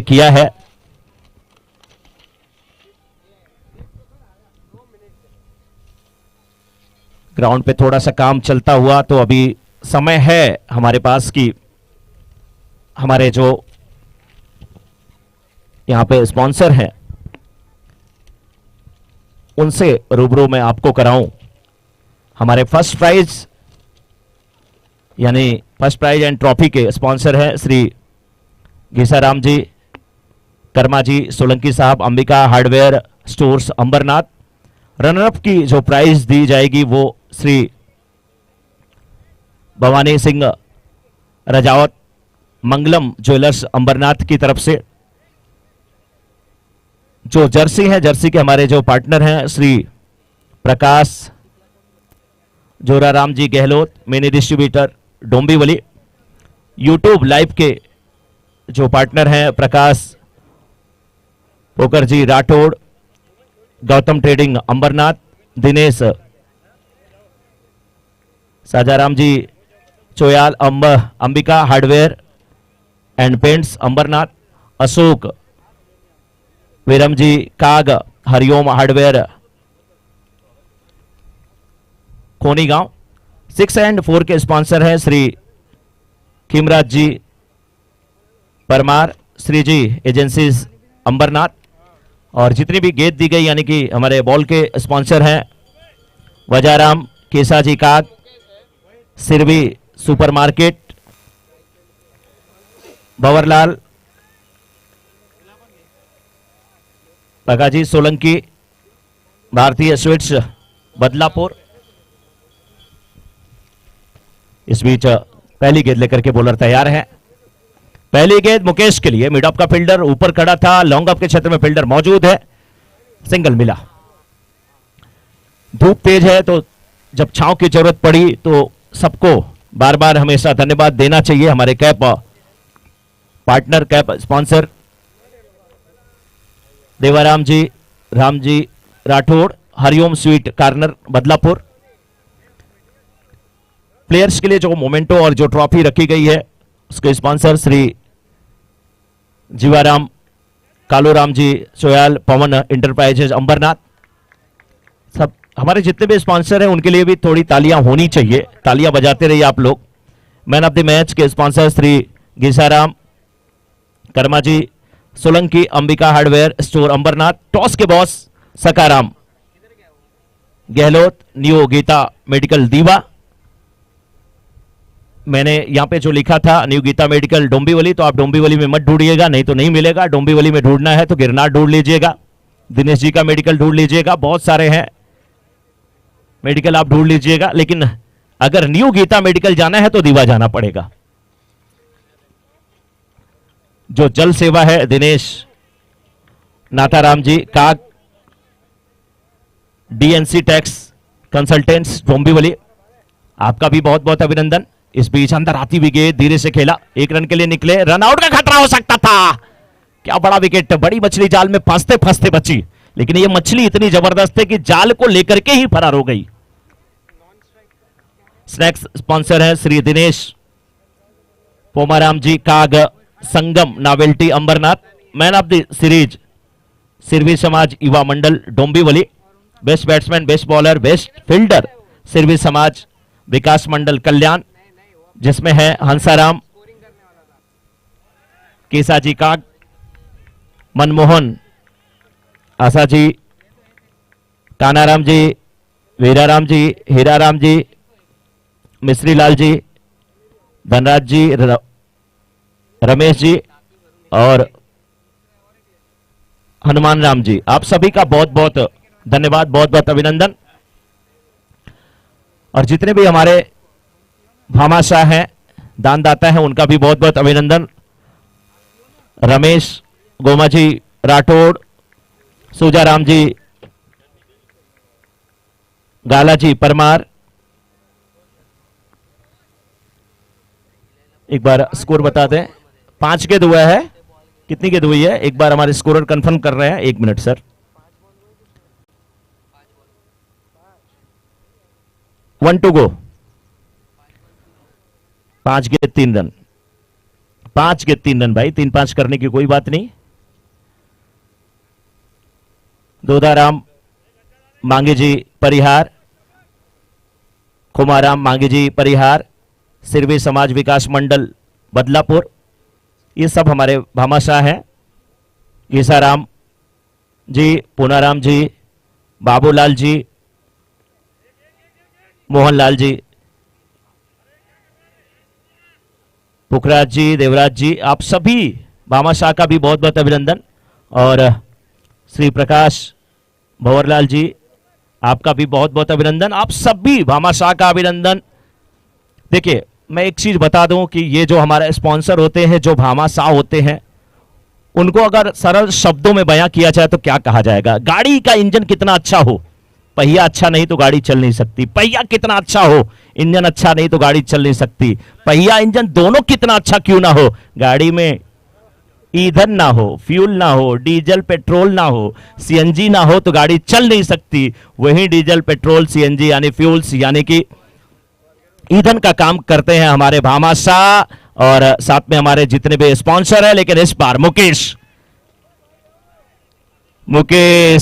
किया है। ग्राउंड पे थोड़ा सा काम चलता हुआ, तो अभी समय है हमारे पास कि हमारे जो यहां पे स्पॉन्सर हैं उनसे रूबरू मैं आपको कराऊं। हमारे फर्स्ट प्राइज यानी फर्स्ट प्राइज एंड ट्रॉफी के स्पॉन्सर हैं श्री घीसाराम जी, कर्मा जी, सोलंकी साहब, Ambika hardware stores Ambarnath. Runner-up की जो प्राइज दी जाएगी वो श्री भवानी सिंह रजावत, मंगलम ज्वेलर्स अंबरनाथ की तरफ से। जो जर्सी है, जर्सी के हमारे जो पार्टनर हैं Shri Prakash Joraram ji Gehlot, mini distributor Dombivli. YouTube live के जो पार्टनर हैं Prakash Pokar ji Rathore, Gautam trading Ambernath, Dinesh Sajaram ji Choyal, Ambika hardware and paints Ambernath, Ashok Viram ji Kag, Hariom hardware कोनी गांव। 6 एंड 4 के स्पॉन्सर हैं श्री खीमराज जी परमार, श्री जी एजेंसीज अंबरनाथ। और जितनी भी गेंद दी गई यानी कि हमारे बॉल के स्पॉन्सर हैं वजाराम केसाजी काग, सिरवी सुपरमार्केट, भंवरलाल पगाजी सोलंकी, भारतीय स्वीट्स बदलापुर। इस बीच पहली गेंद लेकर के बॉलर तैयार है। पहली गेंद मुकेश के लिए, मिड ऑफ का फील्डर ऊपर खड़ा था, लॉन्ग ऑफ के क्षेत्र में फील्डर मौजूद है, सिंगल मिला। धूप तेज है तो जब छांव की जरूरत पड़ी तो सबको बार बार हमेशा धन्यवाद देना चाहिए। हमारे cap partner, cap sponsor Devaram ji, Ram ji Rathore, Hariom sweet corner Badlapur. Players के लिए जो मोमेंटो और जो ट्रॉफी रखी गई है उसके स्पॉन्सर श्री जीवाराम कालूराम जी सोयाल, पवन इंटरप्राइजेज अंबरनाथ। सब हमारे जितने भी स्पॉन्सर हैं उनके लिए भी थोड़ी तालियां होनी चाहिए, तालियां बजाते रहिए आप लोग। मैन ऑफ द मैच के sponsor Shri Ghisaram, Karma ji Solanki, Ambika hardware store Ambernath. Toss के boss Sakaram Gehlot, new Geeta medical Diva. मैंने यहां पे जो लिखा था न्यू गीता मेडिकल डोंबिवली, तो आप डोंबिवली में मत ढूंढिएगा, नहीं तो नहीं मिलेगा। डोंबिवली में ढूंढना है तो गिरनार ढूंढ लीजिएगा, दिनेश जी का मेडिकल ढूंढ लीजिएगा, बहुत सारे हैं मेडिकल आप ढूंढ लीजिएगा। लेकिन अगर न्यू गीता मेडिकल जाना है तो दीवा जाना पड़ेगा। जो जल सेवा है दिनेश नाथाराम जी काग, डीएनसी टैक्स कंसल्टेंट्स डोंबिवली, आपका भी बहुत बहुत अभिनंदन। इस बीच अंदर आती हुई गेंद धीरे से खेला, 1 रन के लिए निकले, रन आउट का खतरा हो सकता था। क्या बड़ा विकेट, बड़ी मछली जाल में फंसते फंसते बची, लेकिन ये मछली इतनी जबरदस्त है कि जाल को लेकर के ही फरार हो गई। स्नैक्स स्पॉन्सर है Shri Dinesh Pomaram ji Kag, Sangam novelty Ambernath. Man of the series Sirvi Samaj Yuva Mandal Dombivli. Best batsman, best bowler, best fielder Sirvi Samaj Vikas मंडल कल्याण, जिसमें है हंसाराम केसाजी काग, मनमोहन आशा जी, कानाराम जी, वीराराम जी, हीराराम जी, मिश्री लाल जी, धनराज जी, रमेश जी और हनुमान राम जी। आप सभी का बहुत बहुत धन्यवाद, बहुत बहुत अभिनंदन। और जितने भी हमारे भामाशाह हैं, दानदाता हैं, उनका भी बहुत बहुत अभिनंदन। रमेश गोमा जी राठौड़, सुजाराम जी, गाला जी परमार। एक बार स्कोर बता दें। 5 गेंद हुआ है, कितनी गेंद हुई है एक बार हमारे स्कोरर कंफर्म कर रहे हैं। 1 मिनट सर। 1 टू गो, 5 गेंद 3 रन, 5 गेंद 3 रन भाई, 3-5 करने की कोई बात नहीं। दोदाराम मांगे जी परिहार, खुमाराम मांगे जी परिहार, सिरवी समाज विकास मंडल बदलापुर, ये सब हमारे भामाशाह हैं। ईसाराम जी, पूनाराम जी, बाबूलाल जी, मोहनलाल जी, पुखराज जी, देवराज जी, आप सभी भामाशाह का भी बहुत बहुत अभिनंदन। और श्री प्रकाश भंवरलाल जी, आपका भी बहुत बहुत अभिनंदन। आप सभी भामाशाह का अभिनंदन। देखिए, मैं एक चीज बता दूं कि ये जो हमारे स्पॉन्सर होते हैं, जो भामाशाह होते हैं, उनको अगर सरल शब्दों में बयां किया जाए तो क्या कहा जाएगा? गाड़ी का इंजन कितना अच्छा हो, पहिया अच्छा नहीं तो गाड़ी चल नहीं सकती। पहिया कितना अच्छा हो, इंजन अच्छा नहीं तो गाड़ी चल नहीं सकती। पहिया इंजन दोनों कितना अच्छा क्यों ना हो, गाड़ी में ईंधन ना हो, फ्यूल ना हो, डीजल पेट्रोल ना हो, सीएनजी ना हो तो गाड़ी चल नहीं सकती। वही डीजल पेट्रोल सीएनजी यानी फ्यूल्स यानी कि ईंधन का काम करते हैं हमारे भामाशाह, और साथ में हमारे जितने भी स्पॉन्सर है। लेकिन इस बार मुकेश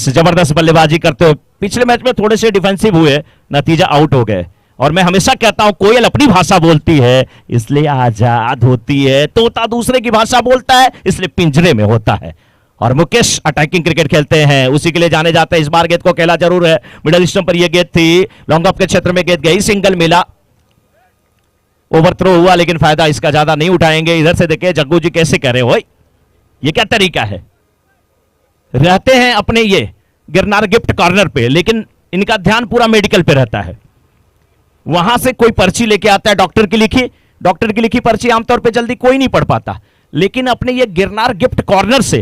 जबरदस्त बल्लेबाजी करते हुए पिछले मैच में थोड़े से डिफेंसिव हुए, नतीजा आउट हो गए। और मैं हमेशा कहता हूं कोयल अपनी भाषा बोलती है इसलिए आजाद होती है, तोता दूसरे की भाषा बोलता है इसलिए पिंजरे में होता है। और मुकेश अटैकिंग क्रिकेट खेलते हैं, उसी के लिए जाने जाते हैं। इस बार गेंद को खेला जरूर है, मिडल स्टंप पर यह गेंद थी, लॉन्ग ऑफ के क्षेत्र में गेंद गई, सिंगल मिला, ओवर थ्रो हुआ, लेकिन फायदा इसका ज्यादा नहीं उठाएंगे। इधर से देखिए जग्गू जी कैसे कह रहे हो, ये क्या तरीका है? रहते हैं अपने ये गिरनार गिफ्ट कॉर्नर पे, लेकिन इनका ध्यान पूरा मेडिकल पे रहता है। वहां से कोई पर्ची लेके आता है डॉक्टर की लिखी पर्ची आमतौर पे जल्दी कोई नहीं पढ़ पाता, लेकिन अपने ये गिरनार गिफ्ट कॉर्नर से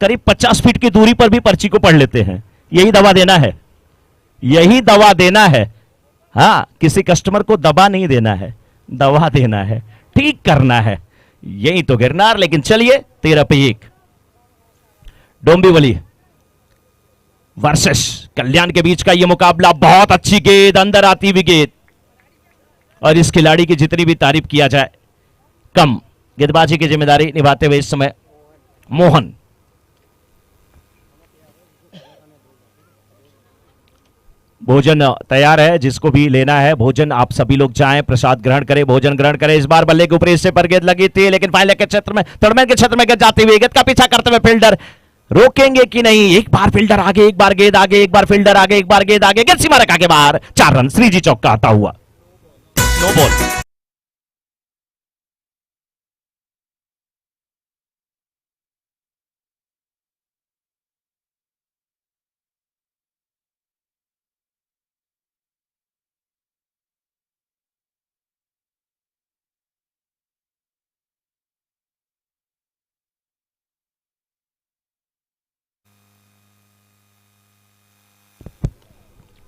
करीब 50 फीट की दूरी पर भी पर्ची को पढ़ लेते हैं। यही दवा देना है, यही दवा देना है। हाँ, किसी कस्टमर को दवा नहीं देना है, दवा देना है, ठीक करना है, यही तो गिरनार। लेकिन चलिए 13 पे 1 डोंबिवली वर्सेस कल्याण के बीच का यह मुकाबला, बहुत अच्छी गेंद, अंदर आती हुई गेंद, और इस खिलाड़ी की जितनी भी तारीफ किया जाए कम। गेंदबाजी की जिम्मेदारी निभाते हुए इस समय मोहन, भोजन तैयार है, जिसको भी लेना है भोजन आप सभी लोग जाएं, प्रसाद ग्रहण करें, भोजन ग्रहण करें। इस बार बल्ले के ऊपर इससे पर गेंद लगी थी, लेकिन फाइनल के क्षेत्र में, थर्ड मैन के क्षेत्र में गेंद जाती हुई, गेंद का पीछा करते हुए फील्डर रोकेंगे कि नहीं? एक बार फील्डर आगे, एक बार गेंद आगे, एक बार फील्डर आगे, एक बार गेंद आगे, गेंद सीमा रेखा के बाहर, 4 रन, श्रीजी चौका आता हुआ, नो बॉल।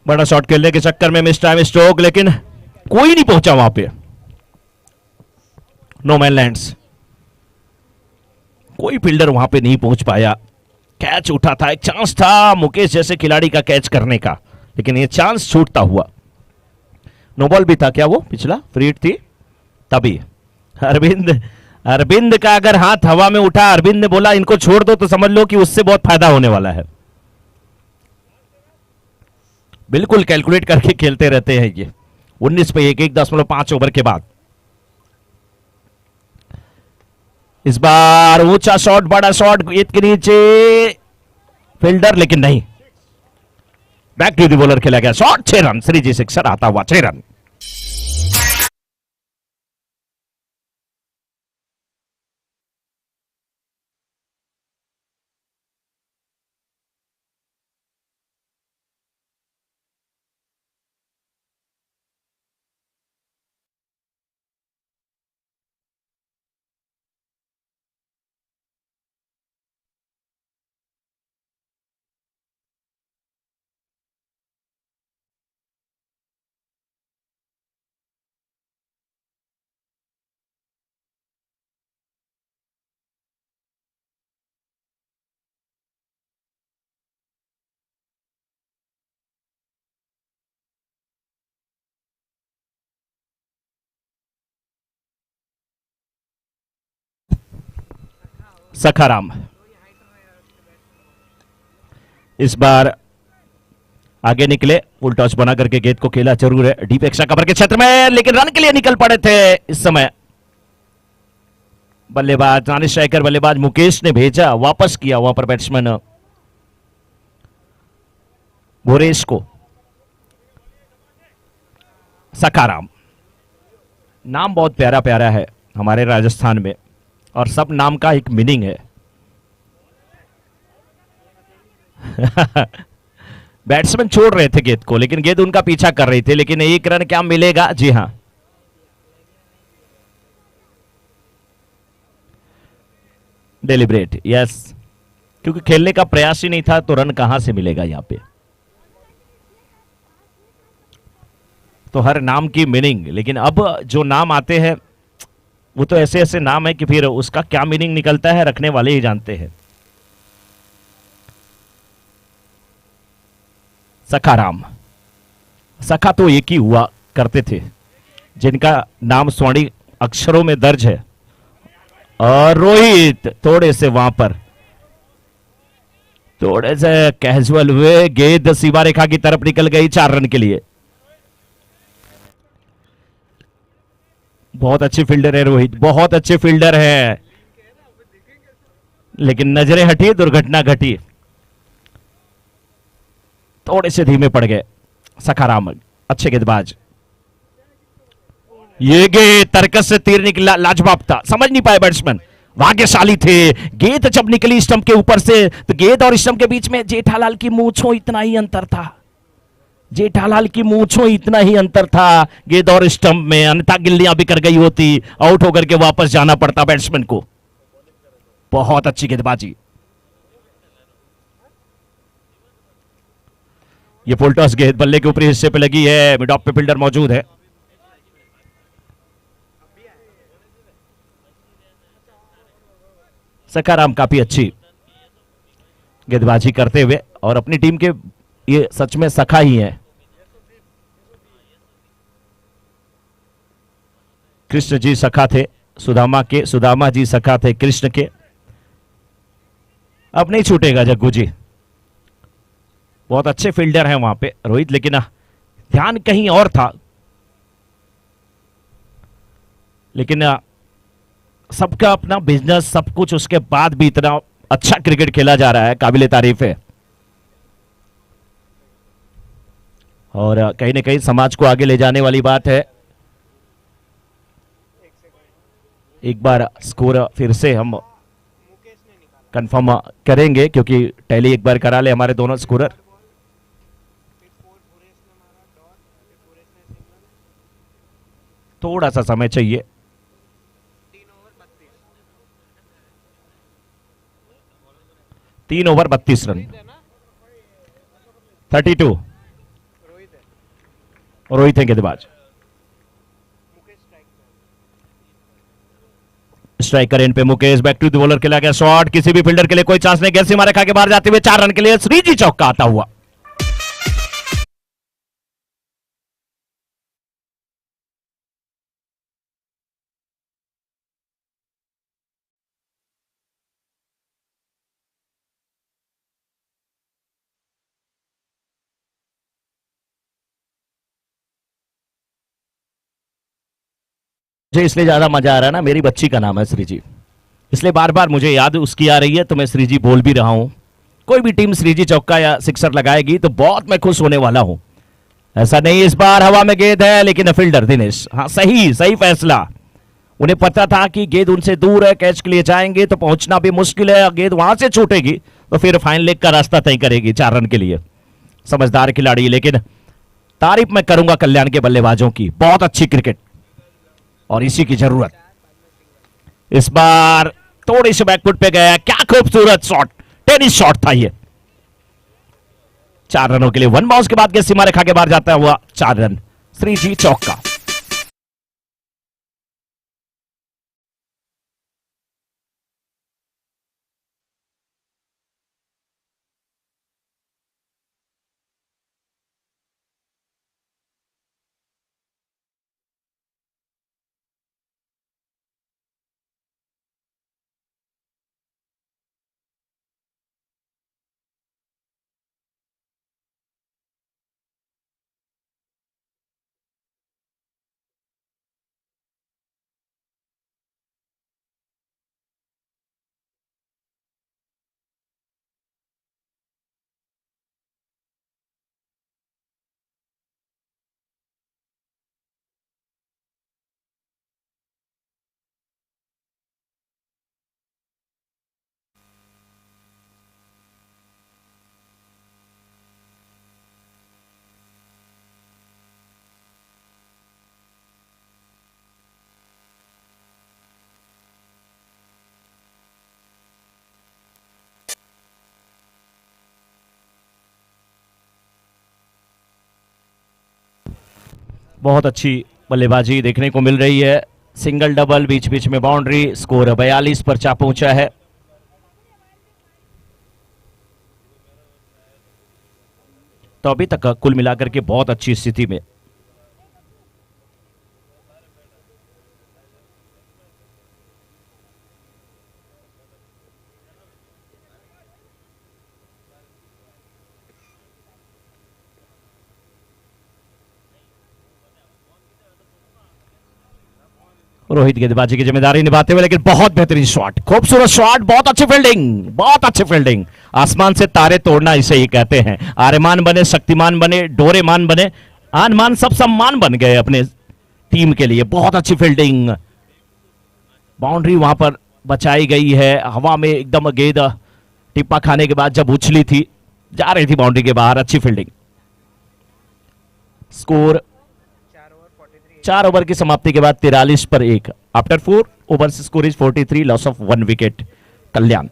बड़ा शॉट खेलने के चक्कर में मिस टाइम स्ट्रोक, लेकिन कोई नहीं पहुंचा वहां पे, नो मैन लैंड्स, कोई फील्डर वहां पे नहीं पहुंच पाया। कैच उठा था, एक चांस था मुकेश जैसे खिलाड़ी का कैच करने का, लेकिन ये चांस छूटता हुआ। नो बॉल भी था क्या? वो पिछला फ्री हिट थी तभी। अरविंद अरविंद का अगर हाथ हवा में उठा, अरविंद ने बोला इनको छोड़ दो, तो समझ लो कि उससे बहुत फायदा होने वाला है। बिल्कुल कैलकुलेट करके खेलते रहते हैं ये। 19 पे 1.5 ओवर के बाद इस बार ऊंचा शॉट, बड़ा शॉट, गेंद के नीचे फील्डर, लेकिन नहीं, बैक टू द बॉलर खेला गया शॉट, 6 रन, श्रीजी सिक्सर आता हुआ, 6 रन। सखाराम इस बार आगे निकले, फुल टॉस बना करके गेंद को खेला जरूर है डीप एक्स्ट्रा कवर के क्षेत्र में, लेकिन रन के लिए निकल पड़े थे इस समय। बल्लेबाज नॉन स्ट्राइकर बल्लेबाज मुकेश ने भेजा, वापस किया वहां पर बैट्समैन भोरेश को। सखाराम नाम बहुत प्यारा प्यारा है हमारे राजस्थान में, और सब नाम का एक मीनिंग है। बैट्समैन छोड़ रहे थे गेंद को, लेकिन गेंद उनका पीछा कर रही थी, लेकिन एक रन क्या मिलेगा? जी हां, डेलिब्रेट, यस, क्योंकि खेलने का प्रयास ही नहीं था तो रन कहां से मिलेगा यहां पे। तो हर नाम की मीनिंग, लेकिन अब जो नाम आते हैं वो तो ऐसे ऐसे नाम है कि फिर उसका क्या मीनिंग निकलता है रखने वाले ही जानते हैं। सखाराम, सखा तो एक ही हुआ करते थे जिनका नाम स्वर्णिम अक्षरों में दर्ज है। और रोहित थोड़े से वहां पर थोड़े से कैजुअल हुए, गेंद सीमा रेखा की तरफ निकल गई 4 रन के लिए। बहुत अच्छे फील्डर है रोहित, बहुत अच्छे फील्डर है, लेकिन नजरें हटी, दुर्घटना घटी, थोड़े से धीमे पड़ गए। सखाराम अच्छे गेंदबाज। ये गेंद तर्कस से तीर निकला, लाजवाब था, समझ नहीं पाए बैट्समैन, भाग्यशाली थे। गेंद जब निकली स्टंप के ऊपर से तो गेंद और स्टंप के बीच में जेठालाल की मूंछों इतना ही अंतर था, जेठालाल की मूंछों इतना ही अंतर था गेंद और स्टंप में, अन्यथा गिल्लियां बिखर गई होती, आउट होकर के वापस जाना पड़ता बैट्समैन को। बहुत अच्छी गेंदबाजी। ये फुल टॉस गेंद बल्ले के ऊपरी हिस्से पे लगी है, मिड ऑफ पे फील्डर मौजूद है। सखाराम काफी अच्छी गेंदबाजी करते हुए, और अपनी टीम के ये सच में सखा ही है। कृष्ण जी सखा थे सुदामा के, सुदामा जी सखा थे कृष्ण के। अब नहीं छूटेगा जग्गू जी, बहुत अच्छे फील्डर हैं वहां पे रोहित, लेकिन ध्यान कहीं और था। लेकिन सबका अपना बिजनेस, सब कुछ उसके बाद भी इतना अच्छा क्रिकेट खेला जा रहा है, काबिले तारीफ है। और कहीं ना कहीं समाज को आगे ले जाने वाली बात है। एक बार स्कोर फिर से हम कंफर्म करेंगे, क्योंकि टैली एक बार करा ले हमारे दोनों स्कोरर। थोड़ा सा समय चाहिए। 3 ओवर 32 रन, 32। रोहित है गेंदबाज। स्ट्राइकर एंड पे Mukesh, back to the bowler, खेला गया शॉट, किसी भी फील्डर के लिए कोई चांस नहीं, गैर सीमा रेखा के बाहर जाते हुए 4 रन के लिए श्रीजी चौका आता हुआ। मुझे इसलिए ज्यादा मजा आ रहा है ना, मेरी बच्ची का नाम है श्रीजी, इसलिए बार बार मुझे याद उसकी आ रही है, तो मैं श्रीजी बोल भी रहा हूं। कोई भी टीम श्रीजी चौका या सिक्सर लगाएगी तो बहुत मैं खुश होने वाला हूं। ऐसा नहीं, इस बार हवा में गेंद है, लेकिन फील्डर दिनेश, हाँ सही सही फैसला। उन्हें पता था कि गेंद उनसे दूर है, कैच के लिए जाएंगे तो पहुंचना भी मुश्किल है, गेंद वहां से छूटेगी तो फिर फाइन लेग का रास्ता तय करेगी 4 रन के लिए। समझदार खिलाड़ी, लेकिन तारीफ मैं करूंगा कल्याण के बल्लेबाजों की, बहुत अच्छी क्रिकेट और इसी की जरूरत। इस बार थोड़ी सी बैकफुट पे गया, क्या खूबसूरत शॉट, टेनिस शॉट था ये। 4 रनों के लिए 1 बाउंस के बाद के सीमा रेखा के बाहर जाता हुआ 4 रन, श्रीजी चौका। बहुत अच्छी बल्लेबाजी देखने को मिल रही है। सिंगल डबल, बीच बीच में बाउंड्री, स्कोर 42 पर जा पहुंचा है। तो अभी तक कुल मिलाकर के बहुत अच्छी स्थिति में। रोहित गेंदबाजी की जिम्मेदारी निभाते हुए, लेकिन बहुत बेहतरीन शॉट, खूबसूरत शॉट, बहुत अच्छी फील्डिंग, बहुत अच्छी फील्डिंग। आसमान से तारे तोड़ना इसे ही कहते हैं। आर्यमान बने, शक्तिमान बने, डोरेमान बने, आनमान सब सम्मान बन गए अपने टीम के लिए। बहुत अच्छी फील्डिंग, बाउंड्री वहां पर बचाई गई है। हवा में एकदम गेंद टिप्पा खाने के बाद जब उछली थी, जा रही थी बाउंड्री के बाहर। अच्छी फील्डिंग। स्कोर 4 ओवर की समाप्ति के बाद 43 पर 1। After 4 overs score is 43, loss of 1 wicket. Kalyan.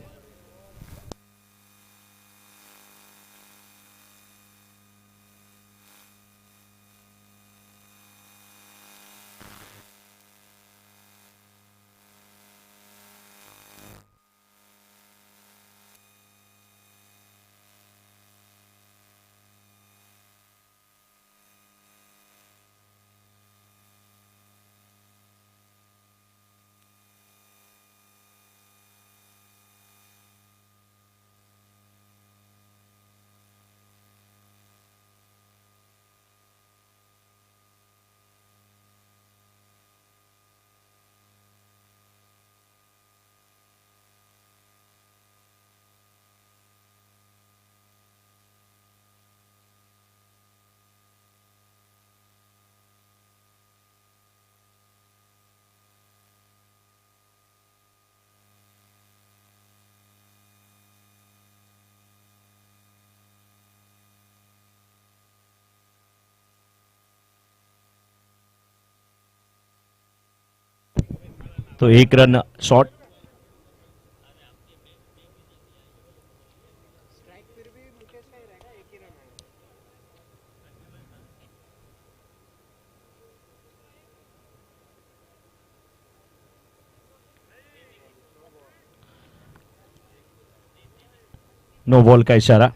तो 1 रन शॉट। नो बॉल का इशारा।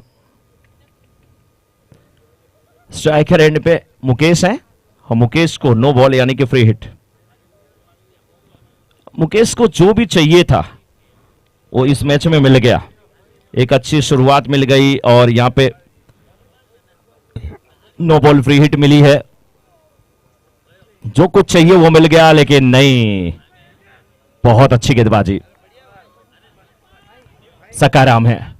स्ट्राइकर एंड पे मुकेश है और मुकेश को नो बॉल यानी कि फ्री हिट। मुकेश को जो भी चाहिए था वो इस मैच में मिल गया। एक अच्छी शुरुआत मिल गई और यहां पे नो बॉल फ्री हिट मिली है। जो कुछ चाहिए वो मिल गया, लेकिन नहीं, बहुत अच्छी गेंदबाजी। सकाराम है।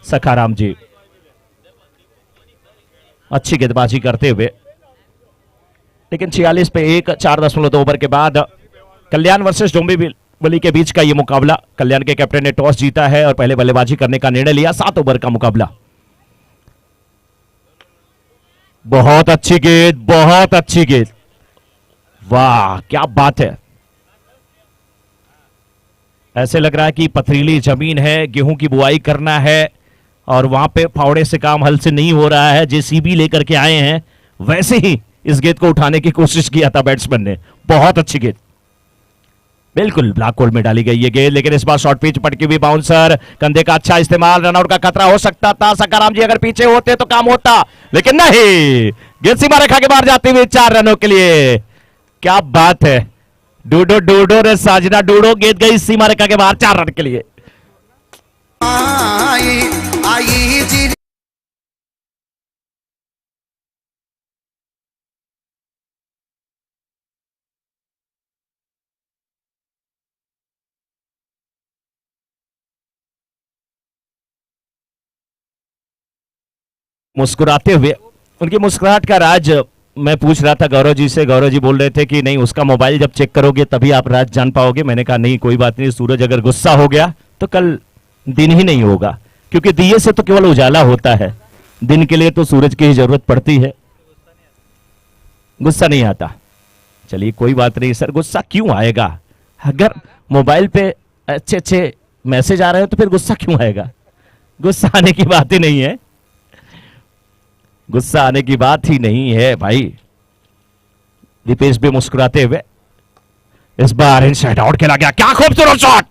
सखाराम जी अच्छी गेंदबाजी करते हुए, लेकिन 46 पे 1, 4.2 ओवर के बाद कल्याण वर्सेस डोंबिवली के बीच का यह मुकाबला। कल्याण के कैप्टन ने टॉस जीता है और पहले बल्लेबाजी करने का निर्णय लिया। 7 ओवर का मुकाबला। बहुत अच्छी गेंद, बहुत अच्छी गेंद, वाह क्या बात है। ऐसे लग रहा है कि पथरीली जमीन है, गेहूं की बुआई करना है और वहां पे फावड़े से काम हल से नहीं हो रहा है, जेसीबी लेकर के आए हैं। वैसे ही इस गेंद को उठाने की कोशिश किया था बैट्समैन ने। बहुत अच्छी गेंद, बिल्कुल ब्लैक होल में डाली गई ये गेंद, लेकिन इस बार शॉर्ट पिच पटकी हुई बाउंसर, कंधे का अच्छा इस्तेमाल, रनआउट का खतरा हो सकता था। सकाराम जी अगर पीछे होते तो काम होता, लेकिन नहीं, गेंद सीमा रेखा के बाहर जाती हुई 4 रनों के लिए। क्या बात है, डूडो डूडो रे साजना डूडो, गेंद गई सीमा रेखा के बाहर 4 रन के लिए। मुस्कुराते हुए, उनकी मुस्कुराहट का राज मैं पूछ रहा था गौरव जी से। गौरव जी बोल रहे थे कि नहीं, उसका मोबाइल जब चेक करोगे तभी आप राज जान पाओगे। मैंने कहा नहीं, कोई बात नहीं, सूरज अगर गुस्सा हो गया तो कल दिन ही नहीं होगा, क्योंकि दिए से तो केवल उजाला होता है, दिन के लिए तो सूरज की ही जरूरत पड़ती है। गुस्सा नहीं आता। चलिए कोई बात नहीं सर, गुस्सा क्यों आएगा? अगर मोबाइल पे अच्छे अच्छे मैसेज आ रहे हो तो फिर गुस्सा क्यों आएगा? गुस्सा आने की बात ही नहीं है, गुस्सा आने की बात ही नहीं है भाई। दीपेश भी मुस्कुराते हुए, इस बार इनसाइड आउट खेला गया, क्या खूबसूरत शॉट,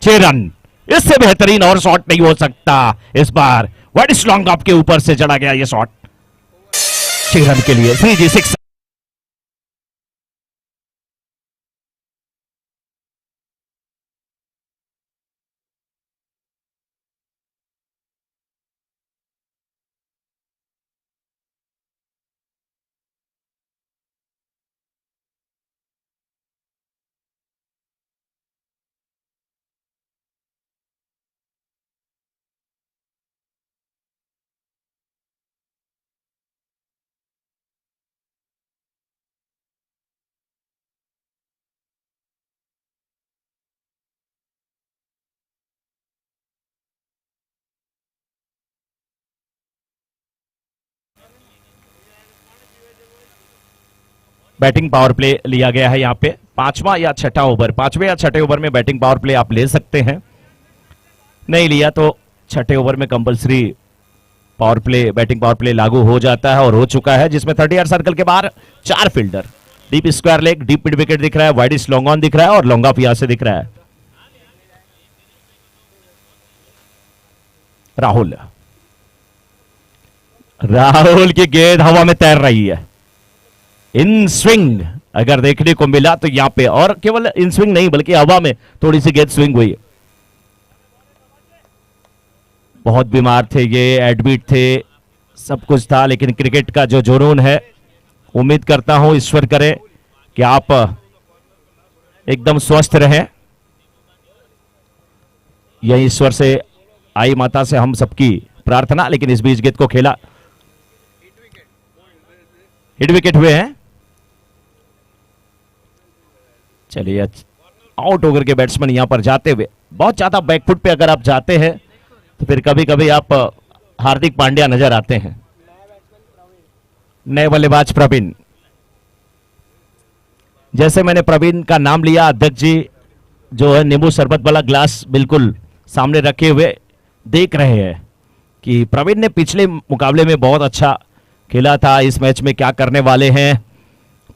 6 रन, इससे बेहतरीन और शॉट नहीं हो सकता। इस बार वाइड स्लॉन्ग अप के ऊपर से चढ़ा गया ये शॉट, 6 रन के लिए 3G6। बैटिंग पावर प्ले लिया गया है यहां पे, पांचवा या छठा ओवर, पांचवें या छठे ओवर में बैटिंग पावर प्ले आप ले सकते हैं, नहीं लिया तो छठे ओवर में compulsory power play, batting power play लागू हो जाता है और हो चुका है, जिसमें 30 यार्ड सर्कल के बाहर 4 fielder, deep square leg, deep mid wicket दिख रहा है, वाइड लॉन्ग ऑन दिख रहा है और लॉन्ग ऑफ यहां से दिख रहा है। राहुल, राहुल की गेंद हवा में तैर रही है, इन स्विंग अगर देखने को मिला तो यहां पे, और केवल इन स्विंग नहीं बल्कि हवा में थोड़ी सी गेंद स्विंग हुई। बहुत बीमार थे ये, एडमिट थे, सब कुछ था, लेकिन क्रिकेट का जो जुनून है, उम्मीद करता हूं ईश्वर करे कि आप एकदम स्वस्थ रहें। यह ईश्वर से, आई माता से हम सबकी प्रार्थना। लेकिन इस बीच गेंद को खेला, हिट विकेट हुए हैं। चलिए, आउट होकर के बैट्समैन यहां पर जाते हुए, बहुत ज्यादा बैकफुट पे अगर आप जाते हैं तो फिर कभी कभी आप हार्दिक पांड्या नजर आते हैं। नए बल्लेबाज प्रवीण, जैसे मैंने प्रवीण का नाम लिया, अध्यक्ष जी जो है नींबू शरबत वाला ग्लास बिल्कुल सामने रखे हुए देख रहे हैं कि प्रवीण ने पिछले मुकाबले में बहुत अच्छा खेला था, इस मैच में क्या करने वाले हैं।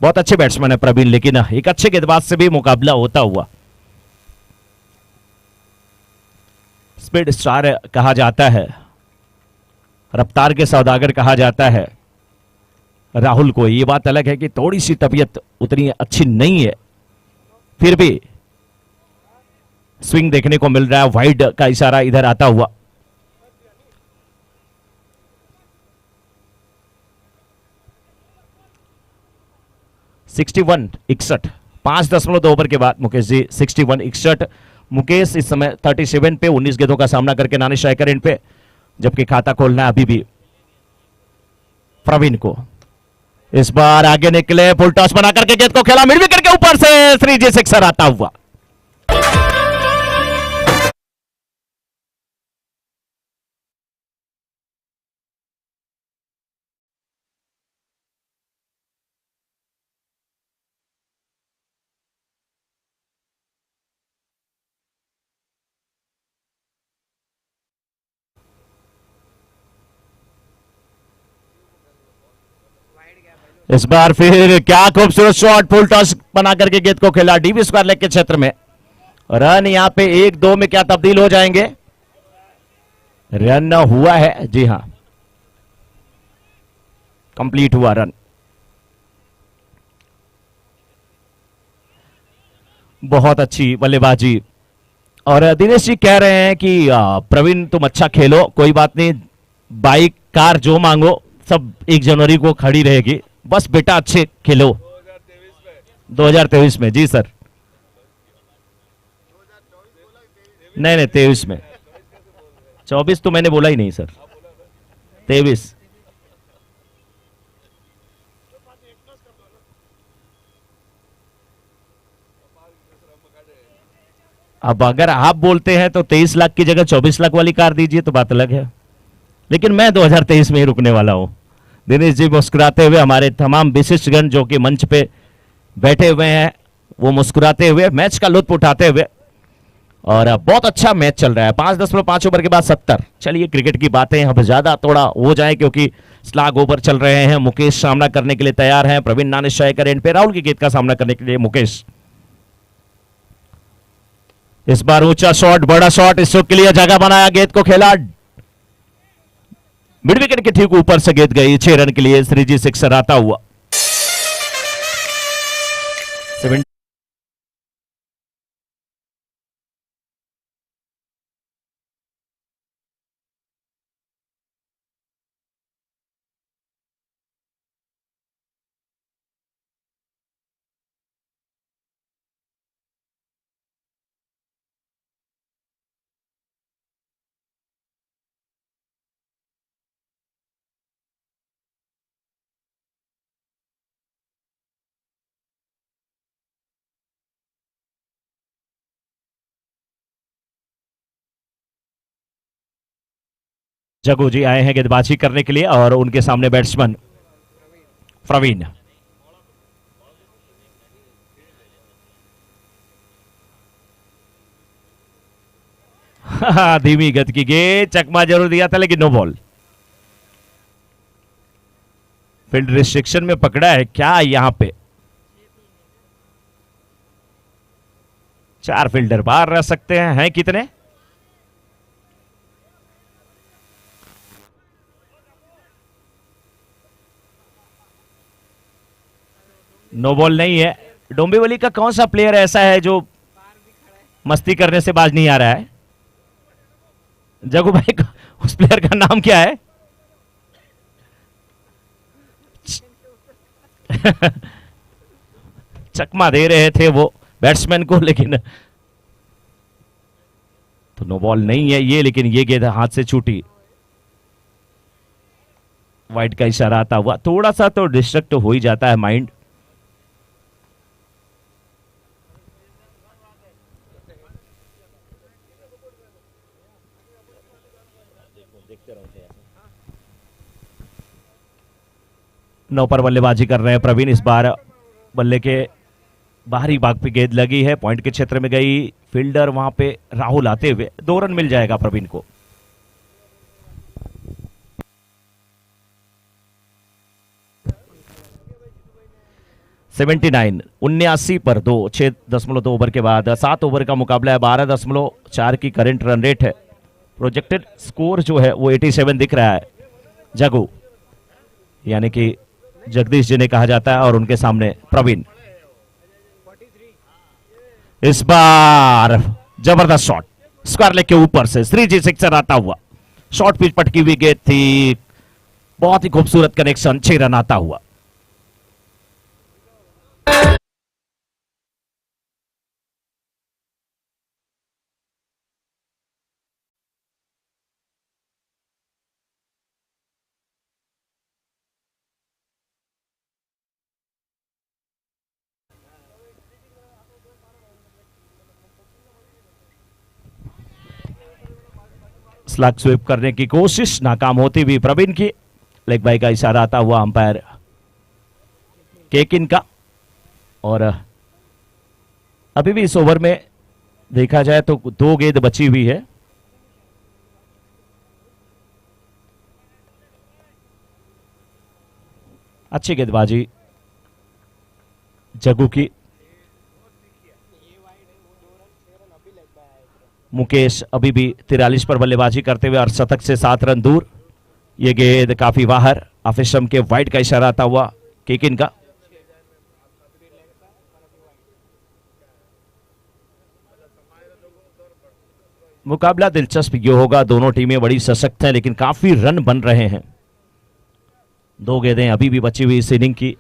बहुत अच्छे बैट्समैन है प्रवीण, लेकिन एक अच्छे गेंदबाज से भी मुकाबला होता हुआ। स्पीड स्टार कहा जाता है, रफ्तार के सौदागर कहा जाता है राहुल को। ये बात अलग है कि थोड़ी सी तबीयत उतनी अच्छी नहीं है, फिर भी स्विंग देखने को मिल रहा है, वाइड का इशारा इधर आता हुआ। (61) 61, 5.2 ओवर के बाद मुकेश जी 61 61। मुकेश इस समय 37 पे 19 गेंदों का सामना करके नानी स्ट्राइकर एंड पे, जबकि खाता खोलना है अभी भी प्रवीण को। इस बार आगे निकले, फुल टॉस बना करके गेंद को खेला, मिड विकेट के ऊपर से 3G6 आता हुआ। इस बार फिर क्या खूबसूरत शॉट, फुल टॉस बना करके गेंद को खेला डीप स्क्वायर लेग के क्षेत्र में। रन यहां पे 1-2 में क्या तब्दील हो जाएंगे? रन हुआ है, जी हां, कंप्लीट हुआ रन। बहुत अच्छी बल्लेबाजी। और दिनेश जी कह रहे हैं कि प्रवीण तुम अच्छा खेलो, कोई बात नहीं, बाइक कार जो मांगो सब 1 जनवरी को खड़ी रहेगी, बस बेटा अच्छे खेलो। 2023 में, जी सर, नहीं 23 में, 24 तो मैंने बोला ही नहीं सर, 23। अब अगर आप बोलते हैं तो 23 लाख की जगह 24 लाख वाली कार दीजिए तो बात अलग है, लेकिन मैं 2023 में ही रुकने वाला हूं। दिनेश जी मुस्कुराते हुए, हमारे तमाम विशिष्टगण जो कि मंच पे बैठे हुए हैं वो मुस्कुराते हुए, मैच का लुत्फ उठाते हुए, और बहुत अच्छा मैच चल रहा है। 5.5 ओवर के बाद 70। चलिए क्रिकेट की बातें अब ज्यादा थोड़ा हो जाए क्योंकि स्लॉग ओवर चल रहे हैं। मुकेश सामना करने के लिए तैयार हैं। प्रवीण नाने स्ट्राइकर एंड पे, राहुल की गेंद का सामना करने के लिए मुकेश। इस बार ऊंचा शॉट, बड़ा शॉट, इसको के लिए जगह बनाया, गेंद को खेला, मिड विकेट के ठीक ऊपर से गेंद गई 6 रन के लिए। श्रीजी सिक्सर आता हुआ। 7 जगू जी आए हैं गेंदबाजी करने के लिए और उनके सामने बैट्समैन प्रवीण। धीमी गति की गेंद, चकमा जरूर दिया था लेकिन नो बॉल। फील्ड रिस्ट्रिक्शन में पकड़ा है क्या यहां पे? 4 फील्डर बाहर रह सकते हैं कितने? नो बॉल नहीं है। डोंबिवली का कौन सा प्लेयर ऐसा है जो मस्ती करने से बाज नहीं आ रहा है? जगू भाई, उस प्लेयर का नाम क्या है? चकमा दे रहे थे वो बैट्समैन को, लेकिन तो नो बॉल नहीं है ये, लेकिन ये गेंद हाथ से छूटी। वाइड का इशारा आता हुआ, थोड़ा सा तो डिस्ट्रैक्ट हो ही जाता है माइंड। नौ पर बल्लेबाजी कर रहे हैं प्रवीण। इस बार बल्ले के बाहरी भाग पे गेंद लगी है, पॉइंट के क्षेत्र में गई। फील्डर वहां पे राहुल आते हुए 2 रन मिल जाएगा प्रवीण को। $79 पर 2, 6.2 ओवर के बाद 7 ओवर का मुकाबला है। 12.4 की करंट रन रेट है। प्रोजेक्टेड स्कोर जो है वो 87 दिख रहा है। जगू यानी कि जगदीश जी ने कहा जाता है और उनके सामने प्रवीण। इस बार जबरदस्त शॉट, स्क्वायर लेग के ऊपर से श्रीजी सिक्सर आता हुआ। शॉर्ट पिच पटकी हुई गेंद थी, बहुत ही खूबसूरत कनेक्शन, 6 रन आता हुआ। स्लग स्वीप करने की कोशिश नाकाम होती हुई प्रवीण की। लेग बाई का इशारा आता हुआ अंपायर केकिन का। और अभी भी इस ओवर में देखा जाए तो 2 गेंद बची हुई है। अच्छी गेंदबाजी जगू की। मुकेश अभी भी 43 पर बल्लेबाजी करते हुए और शतक से 7 रन दूर। ये गेंद काफी बाहर, आफिशम के वाइड का इशारा आता हुआ केकिन का। मुकाबला दिलचस्प ये होगा, दोनों टीमें बड़ी सशक्त हैं लेकिन काफी रन बन रहे हैं। 2 गेंदें अभी भी बची हुई इस इनिंग की।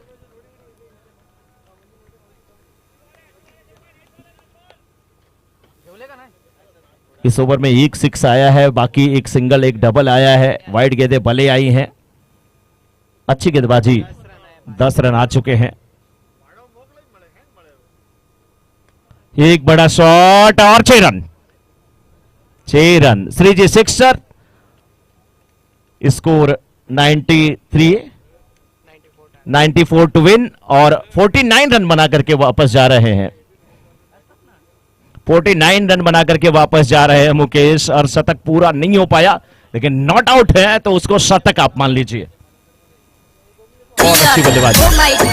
इस ओवर में 1 6 आया है, बाकी 1 सिंगल 1 डबल आया है। वाइड गेंदें भले आई हैं। अच्छी गेंदबाजी, 10 रन आ चुके हैं। एक बड़ा शॉट और 6 run. 6 run, Shriji sixer. Score 94 to win और 49 रन बना करके वापस जा रहे हैं। 49 रन बना करके वापस जा रहे हैं मुकेश, और शतक पूरा नहीं हो पाया, लेकिन नॉट आउट है तो उसको शतक आप मान लीजिए। बहुत अच्छी बल्लेबाजी।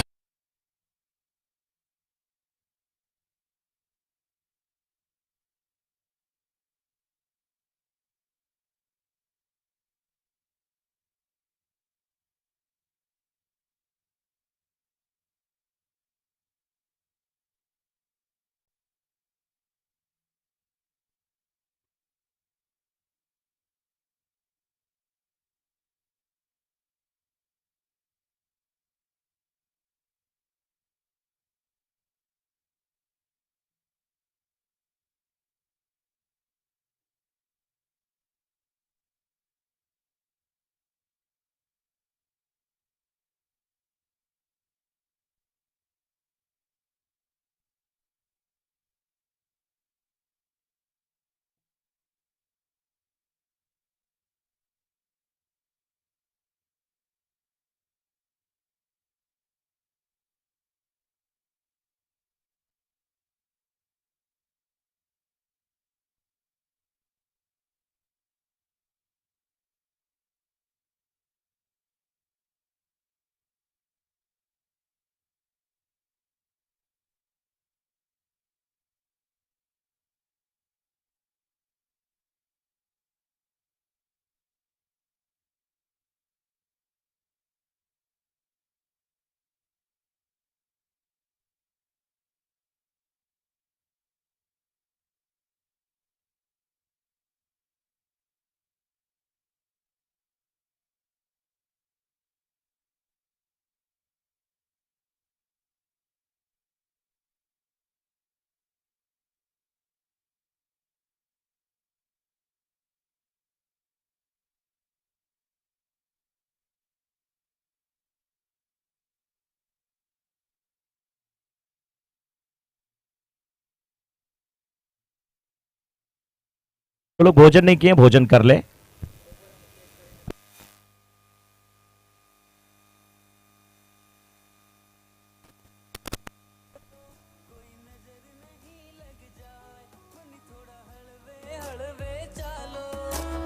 जो लोग भोजन नहीं किए भोजन कर ले।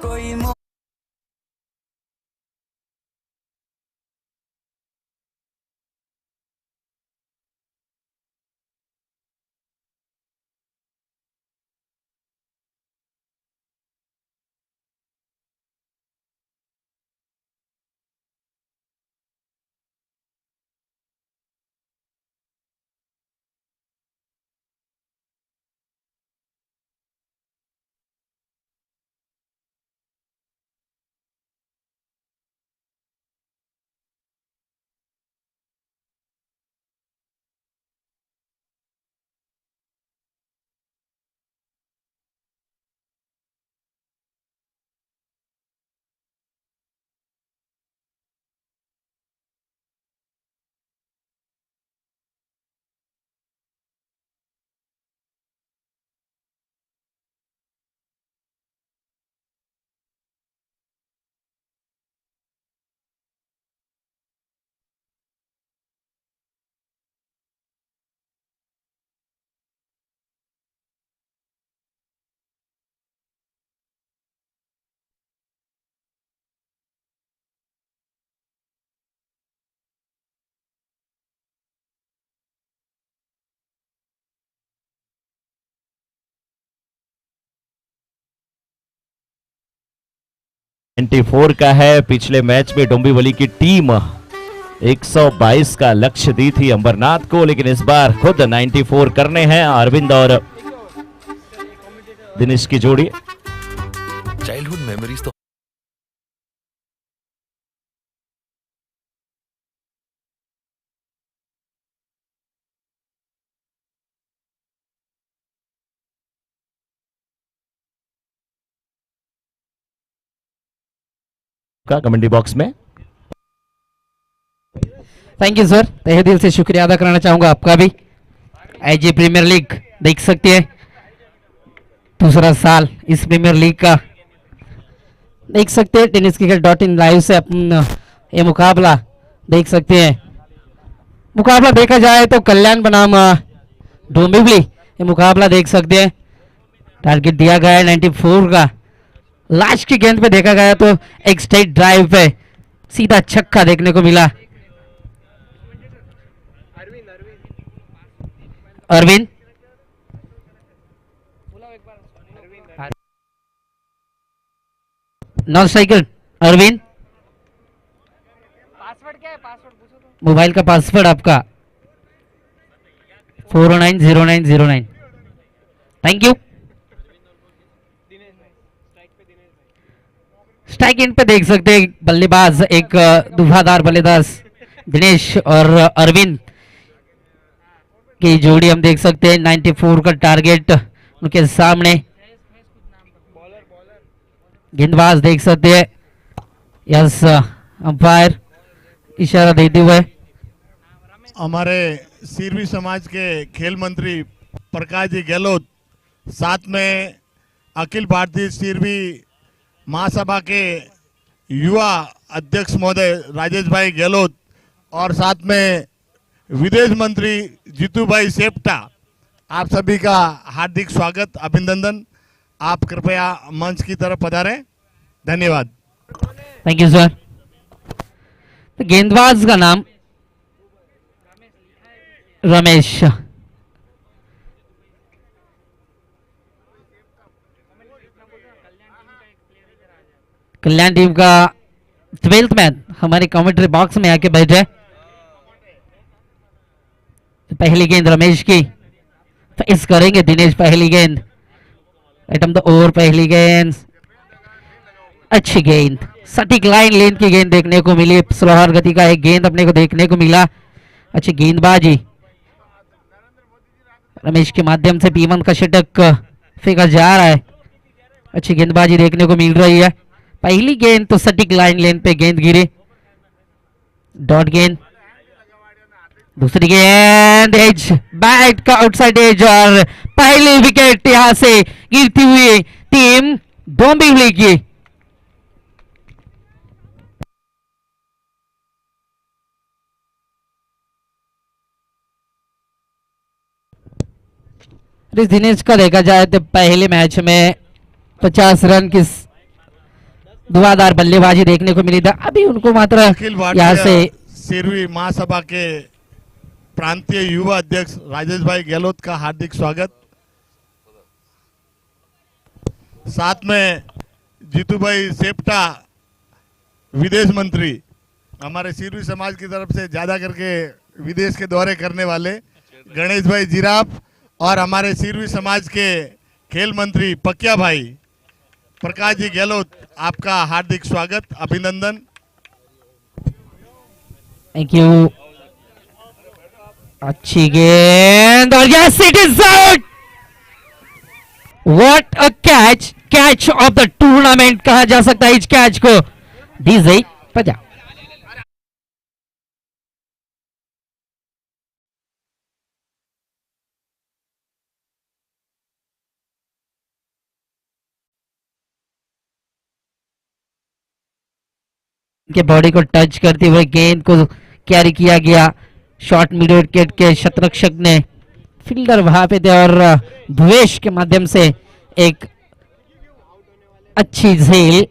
कोई फोर का है। पिछले मैच में डोंबिवली की टीम 122 का लक्ष्य दी थी अंबरनाथ को, लेकिन इस बार खुद 94 करने हैं अरविंद और दिनेश की जोड़ी। चाइल्डहुड मेमोरीज तो का कमेंट्री बॉक्स में। थैंक यू सर, तहे दिल से शुक्रिया अदा करना चाहूंगा आपका भी। आईजी प्रीमियर लीग देख सकते हैं, दूसरा साल इस प्रीमियर लीग का देख सकते हैं। टेनिस क्रिकेट .in लाइव से अपन ये मुकाबला देख सकते हैं। मुकाबला देखा जाए तो कल्याण बनाम डोंबिवली ये मुकाबला देख सकते हैं। टारगेट दिया गया है 94 का। लास्ट की गेंद पे देखा गया तो एक स्ट्रेट ड्राइव पे सीधा छक्का देखने को मिला। Arvind non striker Arvind, mobile का पासवर्ड आपका 4090909। Thank you. स्ट्राइक एंड पे देख सकते हैं बल्लेबाज, एक धुआंधार बल्लेबाज दिनेश और अरविंद की जोड़ी हम देख सकते हैं। 94 का टारगेट उनके सामने। गेंदबाज देख सकते हैं, यस अंपायर इशारा देते हुए। हमारे सिरवी समाज के खेल मंत्री प्रकाश जी गहलोत, साथ में अखिल भारतीय सिरवी महासभा के युवा अध्यक्ष महोदय राजेश भाई गहलोत और साथ में विदेश मंत्री जीतू भाई सेप्टा, आप सभी का हार्दिक स्वागत, अभिनंदन। आप कृपया मंच की तरफ पधारें। धन्यवाद। Thank you sir. तो गेंदबाज का नाम रमेश। कल्याण टीम का 12th मैन हमारे कमेंट्री बॉक्स में आके बैठे। पहली गेंद रमेश की, फेस करेंगे दिनेश। पहली गेंद एटम द ओवर, पहली गेंद अच्छी गेंद, सटीक लाइन लेंथ की गेंद देखने को मिली। स्लोअर गति का एक गेंद अपने को देखने को मिला। अच्छी गेंदबाजी रमेश के माध्यम से P1 का षटक फेंका जा रहा है। अच्छी गेंदबाजी देखने को मिल रही है। पहली गेंद तो सटीक लाइन लेंथ पे गेंद गिरी, डॉट गेंद। दूसरी गेंद एज, बैट का आउटसाइड एज और पहली विकेट यहां से गिरती हुई टीम डोंबिवली की। दिनेश का देखा जाए तो पहले मैच में 50 रन की धुआंधार बल्लेबाजी देखने को मिली था। अभी उनको मात्र अखिल यहाँ से भारतीय सिरवी महासभा के प्रांतीय युवा अध्यक्ष राजेश भाई गहलोत का हार्दिक स्वागत, साथ में जीतू भाई सेप्टा विदेश मंत्री, हमारे सिरवी समाज की तरफ से ज्यादा करके विदेश के दौरे करने वाले गणेश भाई जिराफ और हमारे सिरवी समाज के खेल मंत्री पकिया भाई प्रकाश जी गहलोत, आपका हार्दिक स्वागत, अभिनंदन। Thank you. अच्छी गेंद और yes it is out. What a catch, catch of the tournament कहा जा सकता है इस कैच को। डीजे बजा। के बॉडी को टच करते हुए गेंद को कैरी किया गया। शॉर्ट मिड विकेट के शतरक्षक ने, फील्डर वहां पे थे और भुवेश के माध्यम से एक अच्छी झेल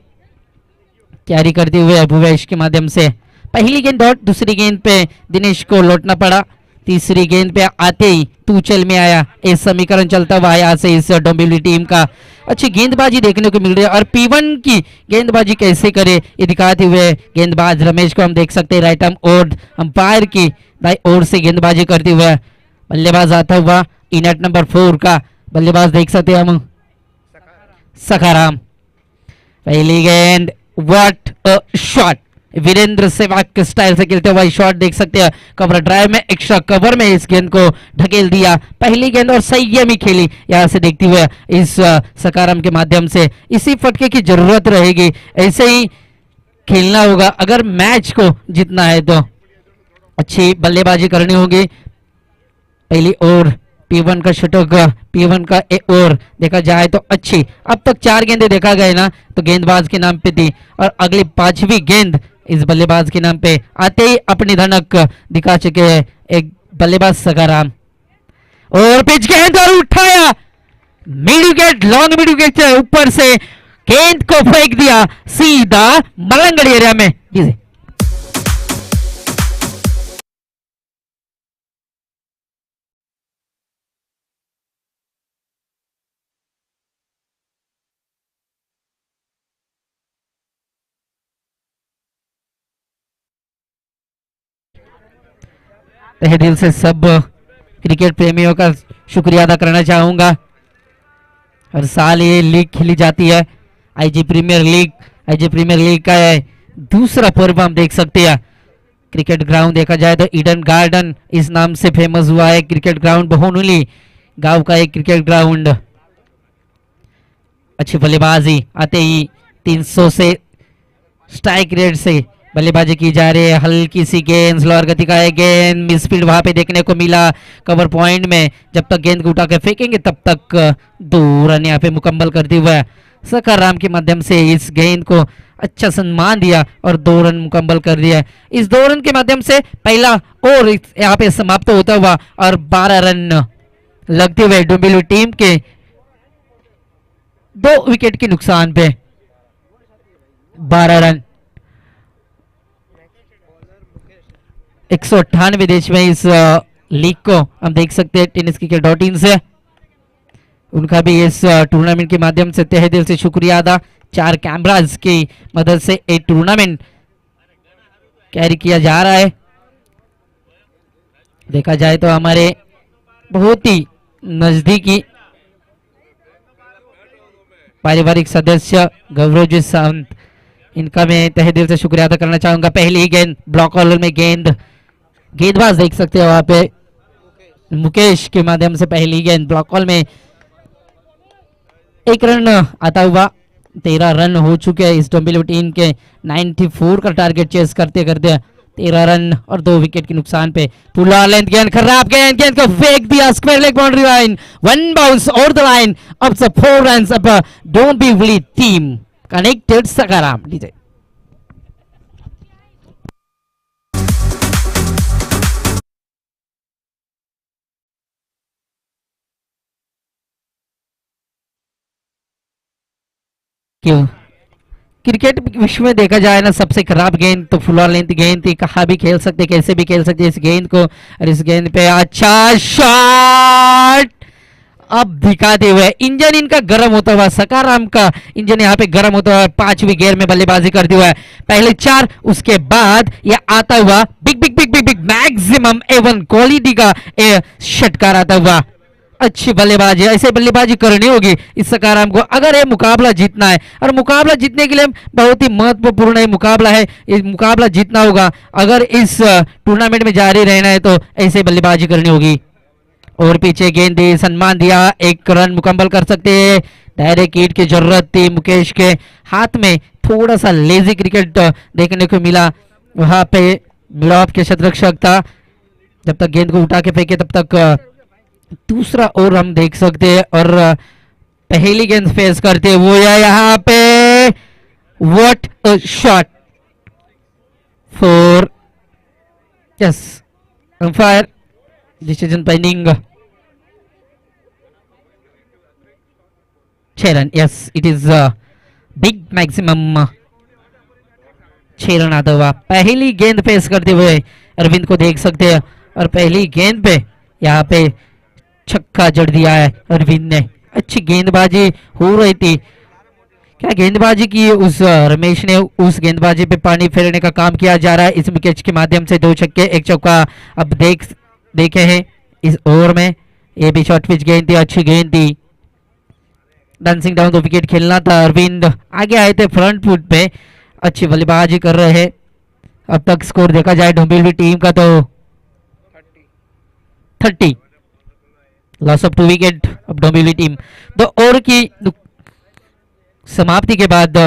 कैरी करते हुए भुवेश के माध्यम से पहली गेंद डॉट। दूसरी गेंद पे दिनेश को लौटना पड़ा। तीसरी गेंद पे आते ही तू चल में आया। इस समीकरण चलता हुआ यहाँ से इस डोंबिवली टीम का अच्छी गेंदबाजी देखने को मिल रही है और P1 की गेंदबाजी कैसे करे ये दिखाते हुए गेंदबाज रमेश को हम देख सकते हैं। राइट आर्म ओर अंपायर की दाई ओर से गेंदबाजी करते हुए बल्लेबाज आता हुआ इनट नंबर 4 का बल्लेबाज देख सकते हैं हम सखाराम। पहली गेंद, what a shot, Virender Sehwag के स्टाइल से खेलते हुए शॉट देख सकते हैं। कवर ड्राइव में एक्स्ट्रा कवर में इस गेंद को ढकेल दिया। पहली गेंद और संयमी खेली यहां से देखते हुए इस सकाराम के माध्यम से। इसी फटके की जरूरत रहेगी, ऐसे ही खेलना होगा अगर मैच को जीतना है तो अच्छी बल्लेबाजी करनी होगी। पहली ओवर P1 का षटक, P1 का ओवर देखा जाए तो अच्छी। अब तक 4 गेंदें देखा गए ना तो गेंदबाज के नाम पे थी और अगली 5वीं गेंद इस बल्लेबाज के नाम पे आते ही अपनी धनक दिखा चुके हैं एक बल्लेबाज सकाराम। और पिच गेंद और उठाया mid wicket, long mid wicket से ऊपर से गेंद को फेंक दिया सीधा मलंगड़ी एरिया में। जी तहे दिल से सब क्रिकेट प्रेमियों का शुक्रिया अदा करना चाहूंगा। हर साल ये लीग खेली जाती है, IG premier league. IG premier league का दूसरा पर्व हम देख सकते हैं। क्रिकेट ग्राउंड देखा जाए तो ईडन गार्डन इस नाम से फेमस हुआ है। क्रिकेट ग्राउंड बहुनुली गांव का एक क्रिकेट ग्राउंड। अच्छी बल्लेबाजी आते ही 300 से स्ट्राइक रेट से बल्लेबाजी की जा रही है। हल्की सी गेंद, स्लोअर गति का है गेंद, मिस फील्ड वहां पे देखने को मिला कवर पॉइंट में। जब तक गेंद को उठा के फेंकेंगे तब तक 2 रन यहाँ पे मुकम्मल करते हुए सकार राम के माध्यम से इस गेंद को अच्छा सम्मान दिया और 2 रन मुकम्मल कर दिया। इस 2 रन के माध्यम से पहला ओवर यहाँ पे समाप्त होता हुआ और 12 रन लगते हुए डुम्बिलू टीम के 2 विकेट के नुकसान पे 12 रन। 198 देश में इस लीग को हम देख सकते हैं टेनिस क्रिकेट.in से। उनका भी इस टूर्नामेंट के माध्यम से तहे दिल से शुक्रिया अदा। 4 कैमराज की मदद से एक टूर्नामेंट कैरी किया जा रहा है। देखा जाए तो हमारे बहुत ही नजदीकी पारिवारिक सदस्य गौरवजी सावंत, इनका मैं तहे दिल से शुक्रिया अदा करना चाहूंगा। पहली गेंद ब्लॉक कॉलर में गेंदबाज देख सकते हो वहां पे मुकेश के माध्यम से पहली गेंद ब्लॉक कॉल में 1 रन आता हुआ। 13 रन हो चुके हैं इस डोंबिवली टीम के। 94 का टारगेट चेस करते करते 13 रन और 2 विकेट के नुकसान पे। पुला लेंथ गेंद, खराब गेंद को फेंक दिया square leg boundary line, 1 bounce over the line. अब 4 रन अब डोंबिवली टीम कनेक्टेड सकाराम। लीजिए क्यों क्रिकेट विश्व में देखा जाए ना, सबसे खराब गेंद तो फुल लेंथ गेंद थी। कहाँ भी खेल सकते, कैसे भी खेल सकते इस गेंद को। और इस गेंद पे अच्छा शॉट अब दिखाते हुए इंजन इनका गर्म होता हुआ, सकाराम का इंजन यहाँ पे गर्म होता हुआ 5वीं गेयर में बल्लेबाजी करते हुए पहले 4, उसके बाद ये आता हुआ big big big big big maximum A1 quality का षटकार आता हुआ। अच्छी बल्लेबाजी, ऐसे बल्लेबाजी करनी होगी इस सकाराम को अगर ये मुकाबला जीतना है। और मुकाबला जीतने के लिए बहुत ही महत्वपूर्ण ये मुकाबला है, ये मुकाबला जीतना होगा। अगर इस टूर्नामेंट में जारी रहना है तो ऐसे बल्लेबाजी करनी होगी। और पीछे गेंद दी, सम्मान दिया, 1 रन मुकम्मल कर सकते हैं। डायरेक्ट हिट की जरूरत थी। मुकेश के हाथ में थोड़ा सा लेजी क्रिकेट देखने को मिला, वहां पे मिड ऑफ के शतरक्षक था। जब तक गेंद को उठा के फेंके तब तक दूसरा ओवर हम देख सकते हैं। और पहली गेंद फेस करते वो यहाँ पे what a shot for yes umpire decision pending 6 run. Yes it is big maximum 6 run आता हुआ। पहली गेंद फेस करते हुए अरविंद को देख सकते हैं और पहली गेंद पे यहाँ पे छक्का जड़ दिया है अरविंद ने। अच्छी गेंदबाजी हो रही थी। क्या गेंदबाजी की उस रमेश ने, उस गेंदबाजी पे पानी फेरने का काम किया जा रहा है इस विकेट के माध्यम से। 2 छक्के 1 चौका अब देखे हैं इस ओवर में। ये भी शॉर्ट पिच गेंद थी, अच्छी गेंद थी। डांसिंग डाउन 2 विकेट खेलना था। अरविंद आगे आए थे फ्रंट फुट पे, अच्छी बल्लेबाजी कर रहे हैं। अब तक स्कोर देखा जाए डोंबिवली टीम का तो 30 लॉस ऑफ 2 विकेट। अब डोंबिवली टीम 2 ओवर की समाप्ति के बाद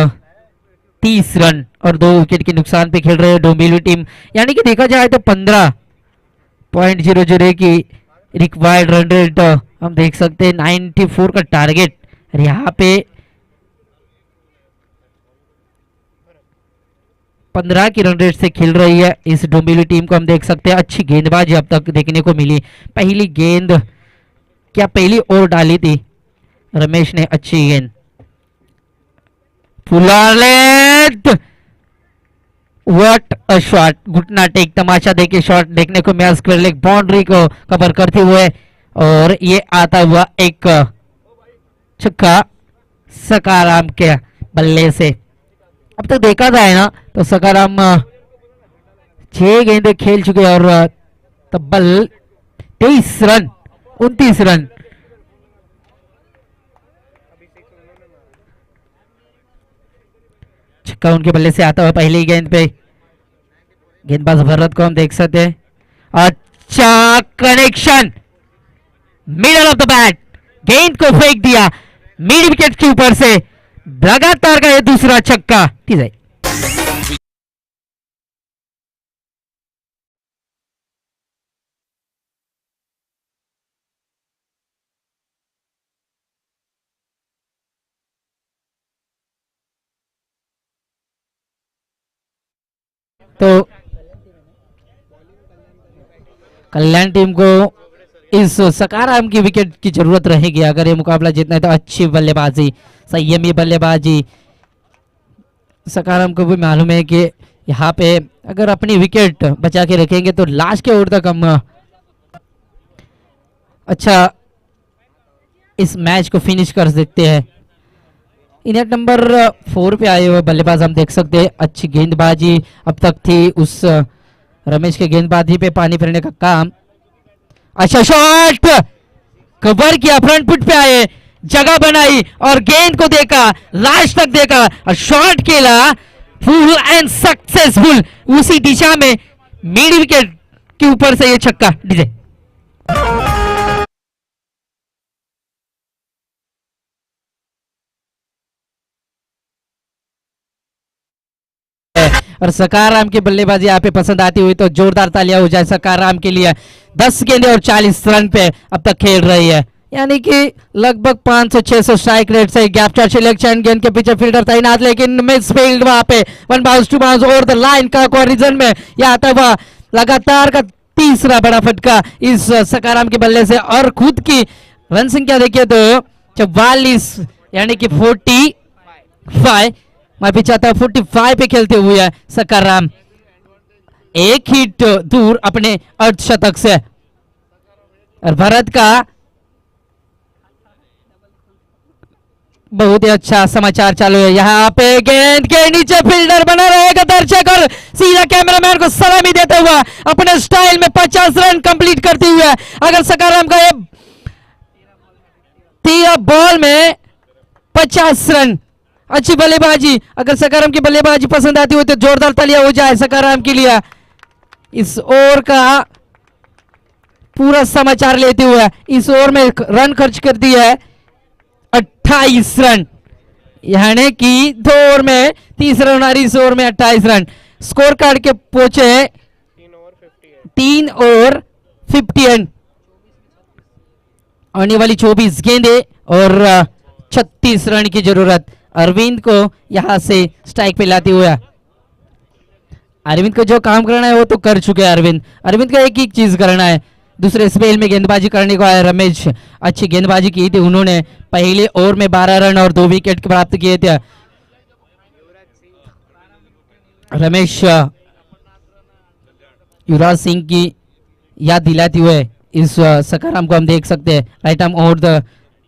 30 रन और 2 विकेट के नुकसान पे खेल रहे हैं डोंबिवली टीम। यानी कि देखा जाए तो 15.00 की रिक्वायर्ड रन रेट हम देख सकते हैं। 94 का टारगेट और यहाँ पे 15 की रन रेट से खेल रही है इस डोंबिवली टीम को हम देख सकते हैं। अच्छी गेंदबाजी अब तक देखने को मिली। पहली गेंद क्या पहली ओवर डाली थी रमेश ने अच्छी गेंद, फुलालेट, व्हाट अ शॉट, घुटना टेक तमाशा देके शॉट देखने को मिला स्क्वायर लेग बाउंड्री को कवर करते हुए, और ये आता हुआ एक छक्का सकाराम के बल्ले से। अब तक देखा जाए ना तो सकाराम 6 गेंदे खेल चुके और तब्बल 23 रन 29 रन। छक्का उनके बल्ले से आता हुआ पहली गेंद पे, गेंदबाज भरत को हम देख सकते हैं। अच्छा connection, middle of the bat, गेंद को फेंक दिया मिड विकेट के ऊपर से, लगातार का ये दूसरा छक्का। ठीक है, तो कल्याण टीम को इस सकाराम की विकेट की जरूरत रहेगी अगर ये मुकाबला जीतना है तो। अच्छी बल्लेबाजी, संयमी बल्लेबाजी, सकाराम को भी मालूम है कि यहाँ पे अगर अपनी विकेट बचा के रखेंगे तो लास्ट के ओवर तक हम अच्छा इस मैच को फिनिश कर सकते हैं। इनिंग नंबर 4 पे आए हुए बल्लेबाज हम देख सकते हैं। अच्छी गेंदबाजी अब तक थी उस रमेश के गेंदबाजी पे पानी फिरने का काम। अच्छा शॉट, कवर किया, फ्रंट फुट पे आए, जगह बनाई और गेंद को देखा, लास्ट तक देखा और शॉट खेला, फुल एंड सक्सेसफुल उसी दिशा में मिड विकेट के ऊपर से ये छक्का। डीजे और सकाराम की बल्लेबाजी यहाँ पे पसंद आती हुई तो जोरदार तालियां हो जाए सकाराम के लिए। 10 गेंदे और 40 रन पे अब तक खेल रही है, यानी कि लगभग 500-600 स्ट्राइक रेट से। गैप चार सिलेक्शन, गेंद के पीछे फील्डर तैनात लेकिन मिस फील्ड वहां पे 1 bounce 2 bounce over the line का कोरिजन में यह आता हुआ लगातार का तीसरा बड़ा फटका इस सकाराम के बल्ले से। और खुद की रन संख्या देखिए तो 44 यानी कि 45 मैं भी चाहता हूं 45 पे खेलते हुए है सकाराम, एक हिट दूर अपने अर्धशतक से। और भरत का बहुत ही अच्छा समाचार चालू है, यहाँ पे गेंद के नीचे फील्डर बना रहेगा दर्शक और सीधा कैमरामैन को सलामी देते हुए अपने स्टाइल में 50 रन कंप्लीट करते हुए। अगर सकाराम का ये 13 बॉल में 50 रन, अच्छी बल्लेबाजी। अगर सकाराम की बल्लेबाजी पसंद आती हो तो जोरदार तालियां हो जाए सकाराम के लिए। इस ओवर का पूरा समाचार लेते हुए इस ओवर में रन खर्च कर दिया है 28 रन, यानी कि 2 ओवर में 30 रन और इस ओवर में 28 रन। स्कोर कार्ड के पहुंचे 3 ओवर 58, आने वाली 24 गेंदे और 36 रन की जरूरत। अरविंद को यहां से स्ट्राइक पे लाते हुए, अरविंद को जो काम करना है वो तो कर चुके हैं। अरविंद का एक ही चीज करना है, दूसरे स्पेल में गेंदबाजी करने को आया। रमेश अच्छी गेंदबाजी की थी उन्होंने, पहले ओवर में 12 रन और 2 विकेट प्राप्त किए थे। रमेश युवराज सिंह की याद दिलाते हुए इस सकाराम को हम देख सकते हैं। राइट आर्म और द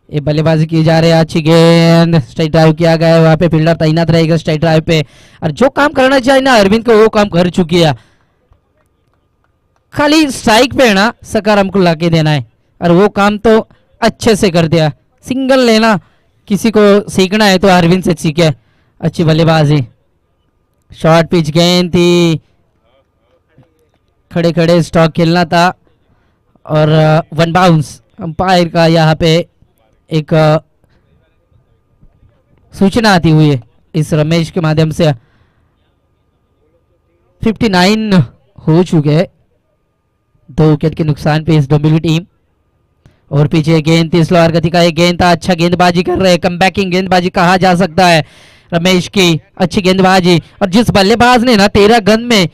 ये बल्लेबाजी की जा रही है, अच्छी गेंद, स्ट्राइक ड्राइव किया गया है, वहां पे फील्डर तैनात रहेगा स्ट्राइक ड्राइव पे। और जो काम करना चाहिए ना अरविंद को वो काम कर चुकी है, खाली स्ट्राइक पे ना सकाराम को लाके देना है और वो काम तो अच्छे से कर दिया। सिंगल लेना किसी को सीखना है तो अरविंद से सीखे। अच्छी बल्लेबाजी, शॉर्ट पिच गेंद थी, खड़े खड़े स्टॉक खेलना था और 1 बाउंस। अंपायर का यहाँ पे एक सूचना आती हुई है इस रमेश के माध्यम से। 59 हो चुके हैं, 2 विकेट के नुकसान पे इस डोमिनिक टीम। और पीछे गेंद थी, स्लोअर गति का एक गेंद था, अच्छा गेंदबाजी कर रहे हैं, कमबैकिंग गेंदबाजी कहा जा सकता है रमेश की। अच्छी गेंदबाजी और जिस बल्लेबाज ने ना 13 गेंद में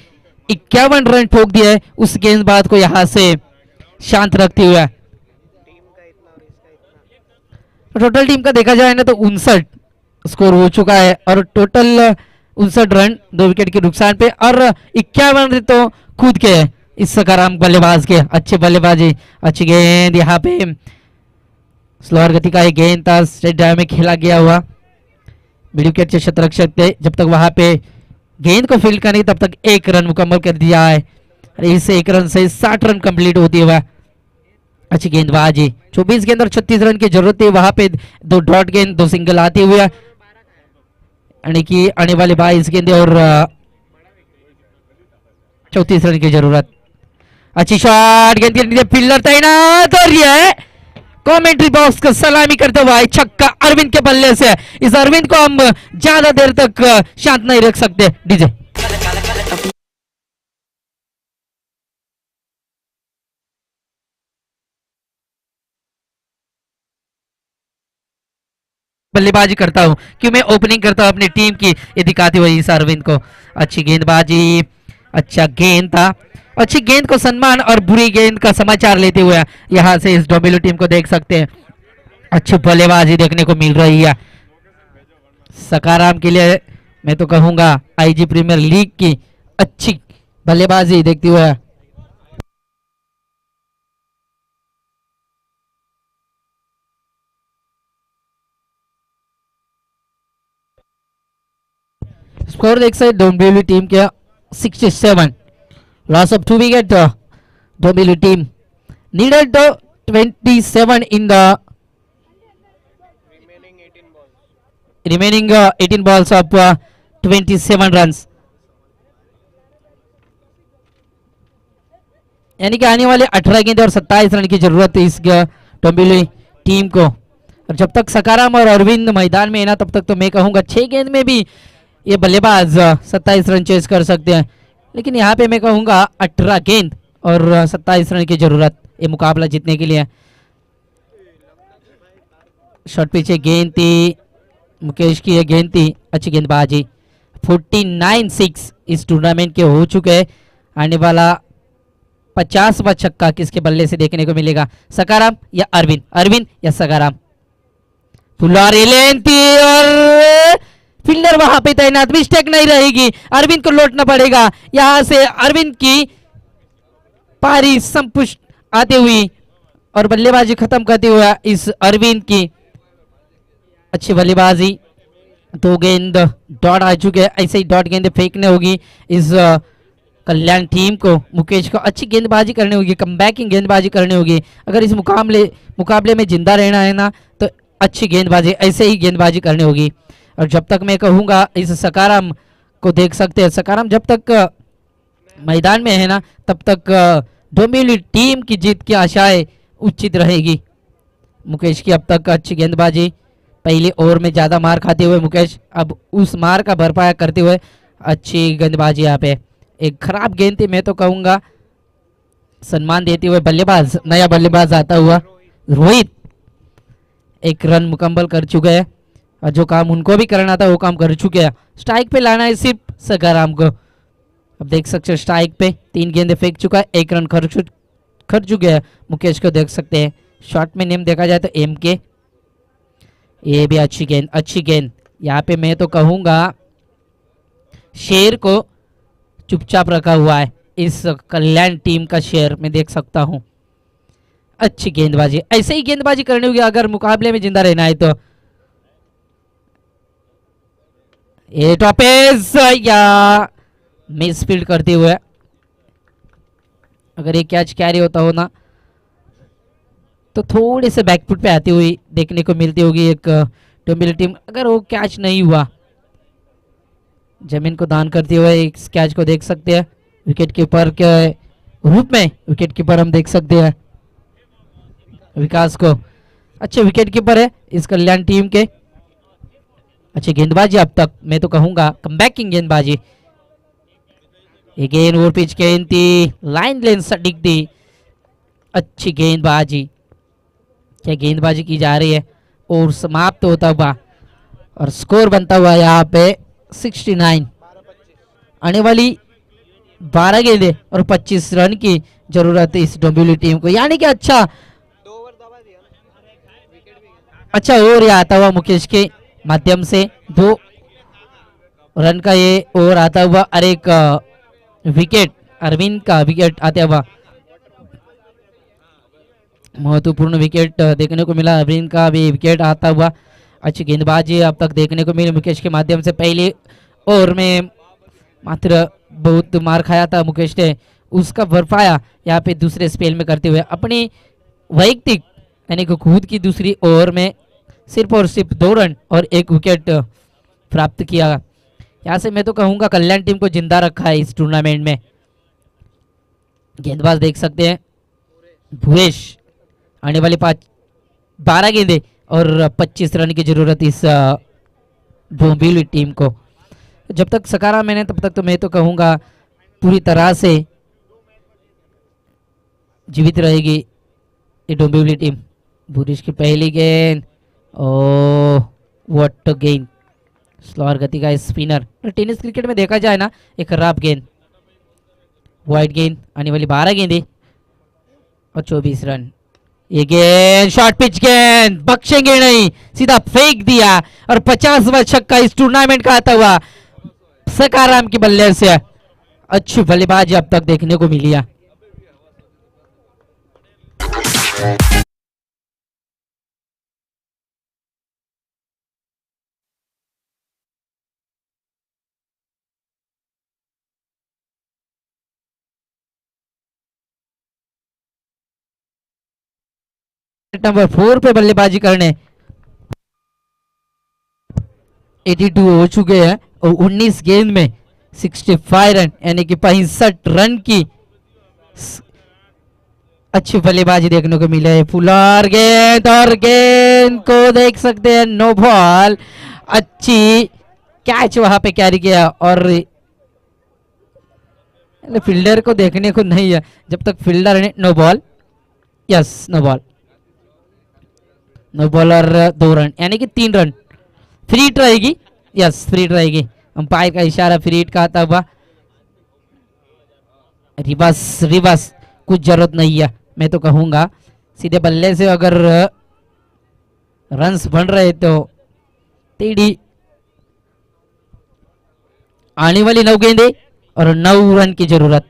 51 रन ठोक दिए उस गेंदबाज को यहां से शांत रखते हुए टोटल टीम का देखा जाए ना तो 59 स्कोर हो चुका है और टोटल 59 रन 2 विकेट के नुकसान पे और 51 रन तो खुद के है इस सकाराम बल्लेबाज के। अच्छे बल्लेबाजी, अच्छी गेंद, यहाँ पे स्लोअर गति का एक गेंद था, स्ट्रेट ड्राइव में खेला गया हुआ, मिड विकेट से शतरक्षक थे। जब तक वहां पे गेंद को फील्ड करनी तब तक 1 रन मुकम्मल कर दिया है और इस 1 रन से 60 रन कंप्लीट होती हुआ। अच्छी गेंदबाजी, 24 गेंद और 36 रन की जरूरत थी, वहां पे 2 डॉट गेंद 2 सिंगल आते हुए, यानी कि आने वाले 22 गेंदे और 34 रन की जरूरत। अच्छी शॉट, गेंद के नीचे फील्डर तैनात और यह कमेंट्री बॉक्स का सलामी करते हुए छक्का अरविंद के बल्ले से। इस अरविंद को हम ज्यादा देर तक शांत नहीं रख सकते। डीजे बल्लेबाजी करता हूं क्यों मैं ओपनिंग करता हूं अपनी टीम की, ये दिखाते हुए इस अरविंद को। अच्छी गेंदबाजी, अच्छा गेंद था, अच्छी गेंद को सम्मान और बुरी गेंद का समाचार लेते हुए यहां से इस डोमिलो टीम को देख सकते हैं। अच्छी बल्लेबाजी देखने को मिल रही है सकाराम के लिए। मैं तो कहूंगा आईजी प्रीमियर लीग की अच्छी बल्लेबाजी देखते हुए। स्कोर देख सकते डोमिलो टीम के 67, loss of 2 wicket. Domili team needed 27 in the remaining 18 balls of 27 runs. यानी कि आने वाले 18 गेंद और 27 रन की जरूरत है इस डोमिली टीम को। और जब तक सकाराम और अरविंद मैदान में है ना तब तक तो मैं कहूंगा 6 गेंद में भी ये बल्लेबाज 27 रन चेस कर सकते हैं, लेकिन यहाँ पे मैं कहूँगा 18 गेंद और 27 रन की जरूरत ये मुकाबला जीतने के लिए। शॉट पीछे गेंद थी, मुकेश की ये गेंद थी, अच्छी गेंदबाजी। 49-6 इस टूर्नामेंट के हो चुके हैं। आने वाला 50वां छक्का किसके बल्ले से देखने को मिलेगा, सकाराम या अरविंद, अरविंद या सकाराम। फुलारी लेन थी और फील्डर वहां पे तैनात, मिस्टेक नहीं रहेगी, अरविंद को लौटना पड़ेगा। यहां से अरविंद की पारी संपुष्ट आते हुई और बल्लेबाजी खत्म करते हुए इस अरविंद की अच्छी बल्लेबाजी। 2 गेंद डॉट आ चुके हैं, ऐसे ही डॉट गेंद फेंकने होगी इस कल्याण टीम को। मुकेश को अच्छी गेंदबाजी करनी होगी, कमबैकिंग गेंदबाजी करनी होगी अगर इस मुकाबले में जिंदा रहना है ना, तो अच्छी गेंदबाजी ऐसे ही गेंदबाजी करनी होगी। और जब तक मैं कहूँगा इस सकाराम को देख सकते हैं, सकाराम जब तक मैदान में है ना तब तक डोमिली टीम की जीत की आशाएं उचित रहेगी। मुकेश की अब तक अच्छी गेंदबाजी, पहले ओवर में ज़्यादा मार खाते हुए मुकेश अब उस मार का भरपाया करते हुए अच्छी गेंदबाजी। यहाँ पे एक खराब गेंद थी, मैं तो कहूँगा सम्मान देते हुए बल्लेबाज, नया बल्लेबाज आता हुआ रोहित 1 रन मुकम्मल कर चुके हैं और जो काम उनको भी करना था वो काम कर चुके हैं। स्ट्राइक पे लाना है सिर्फ सकाराम को। अब देख सकते हैं स्ट्राइक पे 3 गेंदे फेंक चुका है, 1 रन खर्च चुके हैं। मुकेश को देख सकते हैं, शॉट में नेम देखा जाए तो MK, ये भी अच्छी गेंद, अच्छी गेंद। यहाँ पे मैं तो कहूँगा शेर को चुपचाप रखा हुआ है इस कल्याण टीम का शेर, मैं देख सकता हूँ। अच्छी गेंदबाजी, ऐसे ही गेंदबाजी करनी होगी अगर मुकाबले में जिंदा रहना है तो। ये टॉपेज या मिस फील्ड करते हुए, अगर ये कैच कैरी होता हो ना तो थोड़े से बैकफुट पे आती हुई देखने को मिलती होगी एक डोमिली टीम। अगर वो कैच नहीं हुआ, जमीन को दान करते हुए इस कैच को देख सकते हैं। विकेट कीपर के रूप में विकेट कीपर हम देख सकते हैं विकास को, अच्छे विकेट कीपर है इस कल्याण टीम के। अच्छी गेंदबाजी अब तक मैं तो कहूंगा कमबैकिंग गेंदबाजी। गेंद ओवर पिच गेंद थी, लाइन लेन सटीक थी, अच्छी गेंदबाजी। क्या गेंदबाजी की जा रही है और समाप्त होता हुआ और स्कोर बनता हुआ यहाँ पे 69। आने वाली 12 गेंदे और 25 रन की जरूरत है इस डोमिली टीम को, यानी कि अच्छा अच्छा ओवर आता हुआ मुकेश के माध्यम से 2 रन का ये ओवर आता हुआ और एक विकेट अरविंद का विकेट आते हुआ महत्वपूर्ण विकेट देखने को मिला। अरविंद का भी विकेट आता हुआ अच्छी गेंदबाजी अब तक देखने को मिली मुकेश के माध्यम से। पहले ओवर में मात्र बहुत मार खाया था मुकेश ने, उसका भरपाया यहाँ पे दूसरे स्पेल में करते हुए अपनी वैयक्तिक यानी कि खुद की दूसरी ओवर में सिर्फ और सिर्फ 2 रन और 1 विकेट प्राप्त किया। यहाँ से मैं तो कहूँगा कल्याण टीम को जिंदा रखा है इस टूर्नामेंट में। गेंदबाज देख सकते हैं भुवेश, आने वाली 12 गेंदे और 25 रन की जरूरत इस डोंबिवली टीम को। जब तक सकारा मैंने तब तक तो मैं तो कहूँगा पूरी तरह से जीवित रहेगी ये डोंबिवली टीम। भुवेश की पहली गेंद, ओ व्हाट अ गेंद, स्लोअर गति का स्पिनर। टेनिस क्रिकेट में देखा जाए ना एक खराब गेंद, वाइड गेंद, आने वाली 12 गेंदे और 24 रन। ये गेंद शॉर्ट पिच गेंद, बख्शेंगे नहीं, सीधा फेंक दिया और 50वां छक्का इस टूर्नामेंट का आता हुआ सकाराम की बल्ले से। अच्छी बल्लेबाजी अब तक देखने को मिली है। नंबर 4 पे बल्लेबाजी करने 82 हो चुके हैं और 19 गेंद में 65 रन यानी कि 65 रन की अच्छी बल्लेबाजी देखने को मिले। फुलर गेंद और गेंद को देख सकते हैं नो बॉल, अच्छी कैच वहां पे कैरी किया और फील्डर को देखने को नहीं है जब तक फील्डर ने no ball, yes no ball, no ball और 2 रन यानी कि 3 रन। फ्री हिट रहेगी, यस फ्री हिट रहेगी, अंपायर का इशारा फ्री हिट का आता हुआ। रिवर्स रिवर्स कुछ जरूरत नहीं है, मैं तो कहूंगा सीधे बल्ले से अगर रन्स बन रहे तो टीडी आने वाली 9 गेंदे और 9 रन की जरूरत।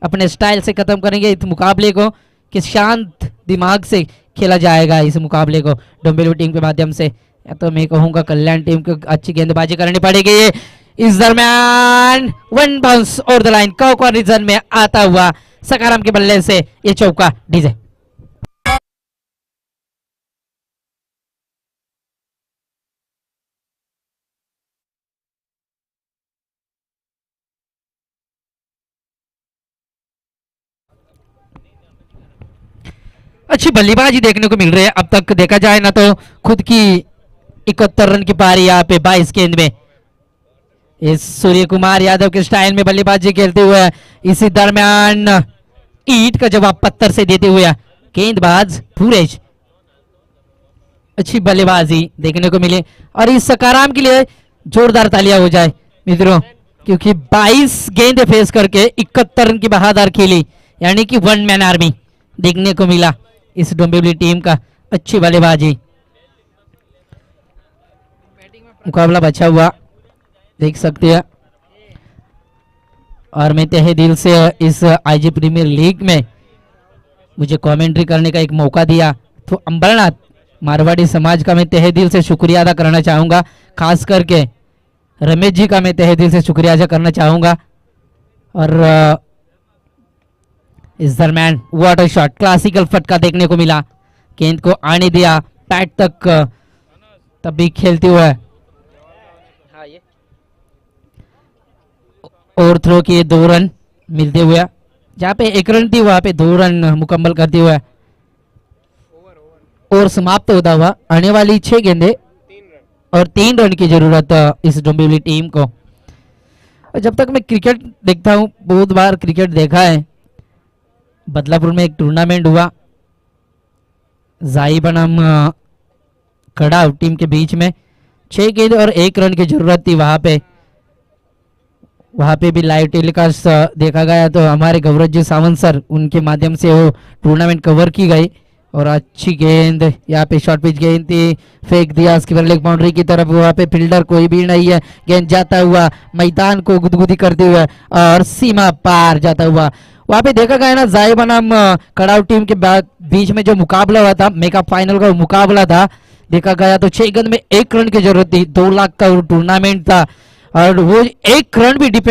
अपने स्टाइल से खत्म करेंगे इस मुकाबले को कि शांत दिमाग से खेला जाएगा इस मुकाबले को डोंबिवली टीम के माध्यम से। या तो मैं कहूंगा कल्याण टीम को अच्छी गेंदबाजी करनी पड़ेगी। इस दरमियान 1 bounce over the line corner में आता हुआ सकाराम के बल्ले से ये चौका डीजे। अच्छी बल्लेबाजी देखने को मिल रही है अब तक देखा जाए ना तो खुद की 71 रन की पारी यहाँ पे 22 गेंद में इस सूर्य कुमार यादव के स्टाइल में बल्लेबाजी खेलते हुए। इसी दरमियान ईट का जवाब पत्थर से देते हुए गेंदबाज भूरेश, अच्छी बल्लेबाजी देखने को मिली और इस सकाराम के लिए जोरदार तालियां हो जाए मित्रों, क्योंकि 22 गेंद फेस करके 71 रन की बहादुर खेली यानी कि 1 मैन आर्मी देखने को मिला इस डोंबिवली टीम का। अच्छी बल्लेबाजी, मुकाबला बचा हुआ देख सकते हैं और मैं तहे दिल से इस आईजी प्रीमियर लीग में मुझे कमेंट्री करने का एक मौका दिया तो अंबरनाथ मारवाड़ी समाज का मैं तहे दिल से शुक्रिया अदा करना चाहूंगा। खास करके रमेश जी का मैं तहे दिल से शुक्रिया अदा करना चाहूंगा। और इस दरम्यान वाटर शॉट क्लासिकल फटका देखने को मिला, गेंद को आने दिया पैट तक तब भी खेलते हुए और थ्रो किए 2 रन मिलते हुए, जहाँ पे 1 रन थी वहां पे 2 रन मुकम्मल करते हुए और समाप्त होता हुआ आने वाली 6 गेंदे और 3 रन की जरूरत इस डोंबिवली टीम को। जब तक मैं क्रिकेट देखता हूँ, बहुत बार क्रिकेट देखा है, बदलापुर में एक टूर्नामेंट हुआ जाई बनाम कड़ाव टीम के बीच में, 6 गेंद और 1 रन की जरूरत थी वहां पे भी लाइव टेलीकास्ट देखा गया तो हमारे गौरव जी सावंत सर उनके माध्यम से वो टूर्नामेंट कवर की गई और अच्छी गेंद यहाँ पे शॉर्ट पिच गेंद थी, फेंक दिया उसके बाद लेग बाउंड्री की तरफ। वहाँ पे फील्डर कोई भी नहीं है, गेंद जाता हुआ मैदान को गुदगुदी करते हुए और सीमा पार जाता हुआ। वहाँ पे देखा गया ना जाय बनाम कड़ाव टीम के बीच में जो मुकाबला हुआ था, मेगा फाइनल का मुकाबला था, देखा गया तो 6 गेंद में 1 रन की जरूरत थी। 2 लाख का टूर्नामेंट था और वो 1 रन भी डिपेंड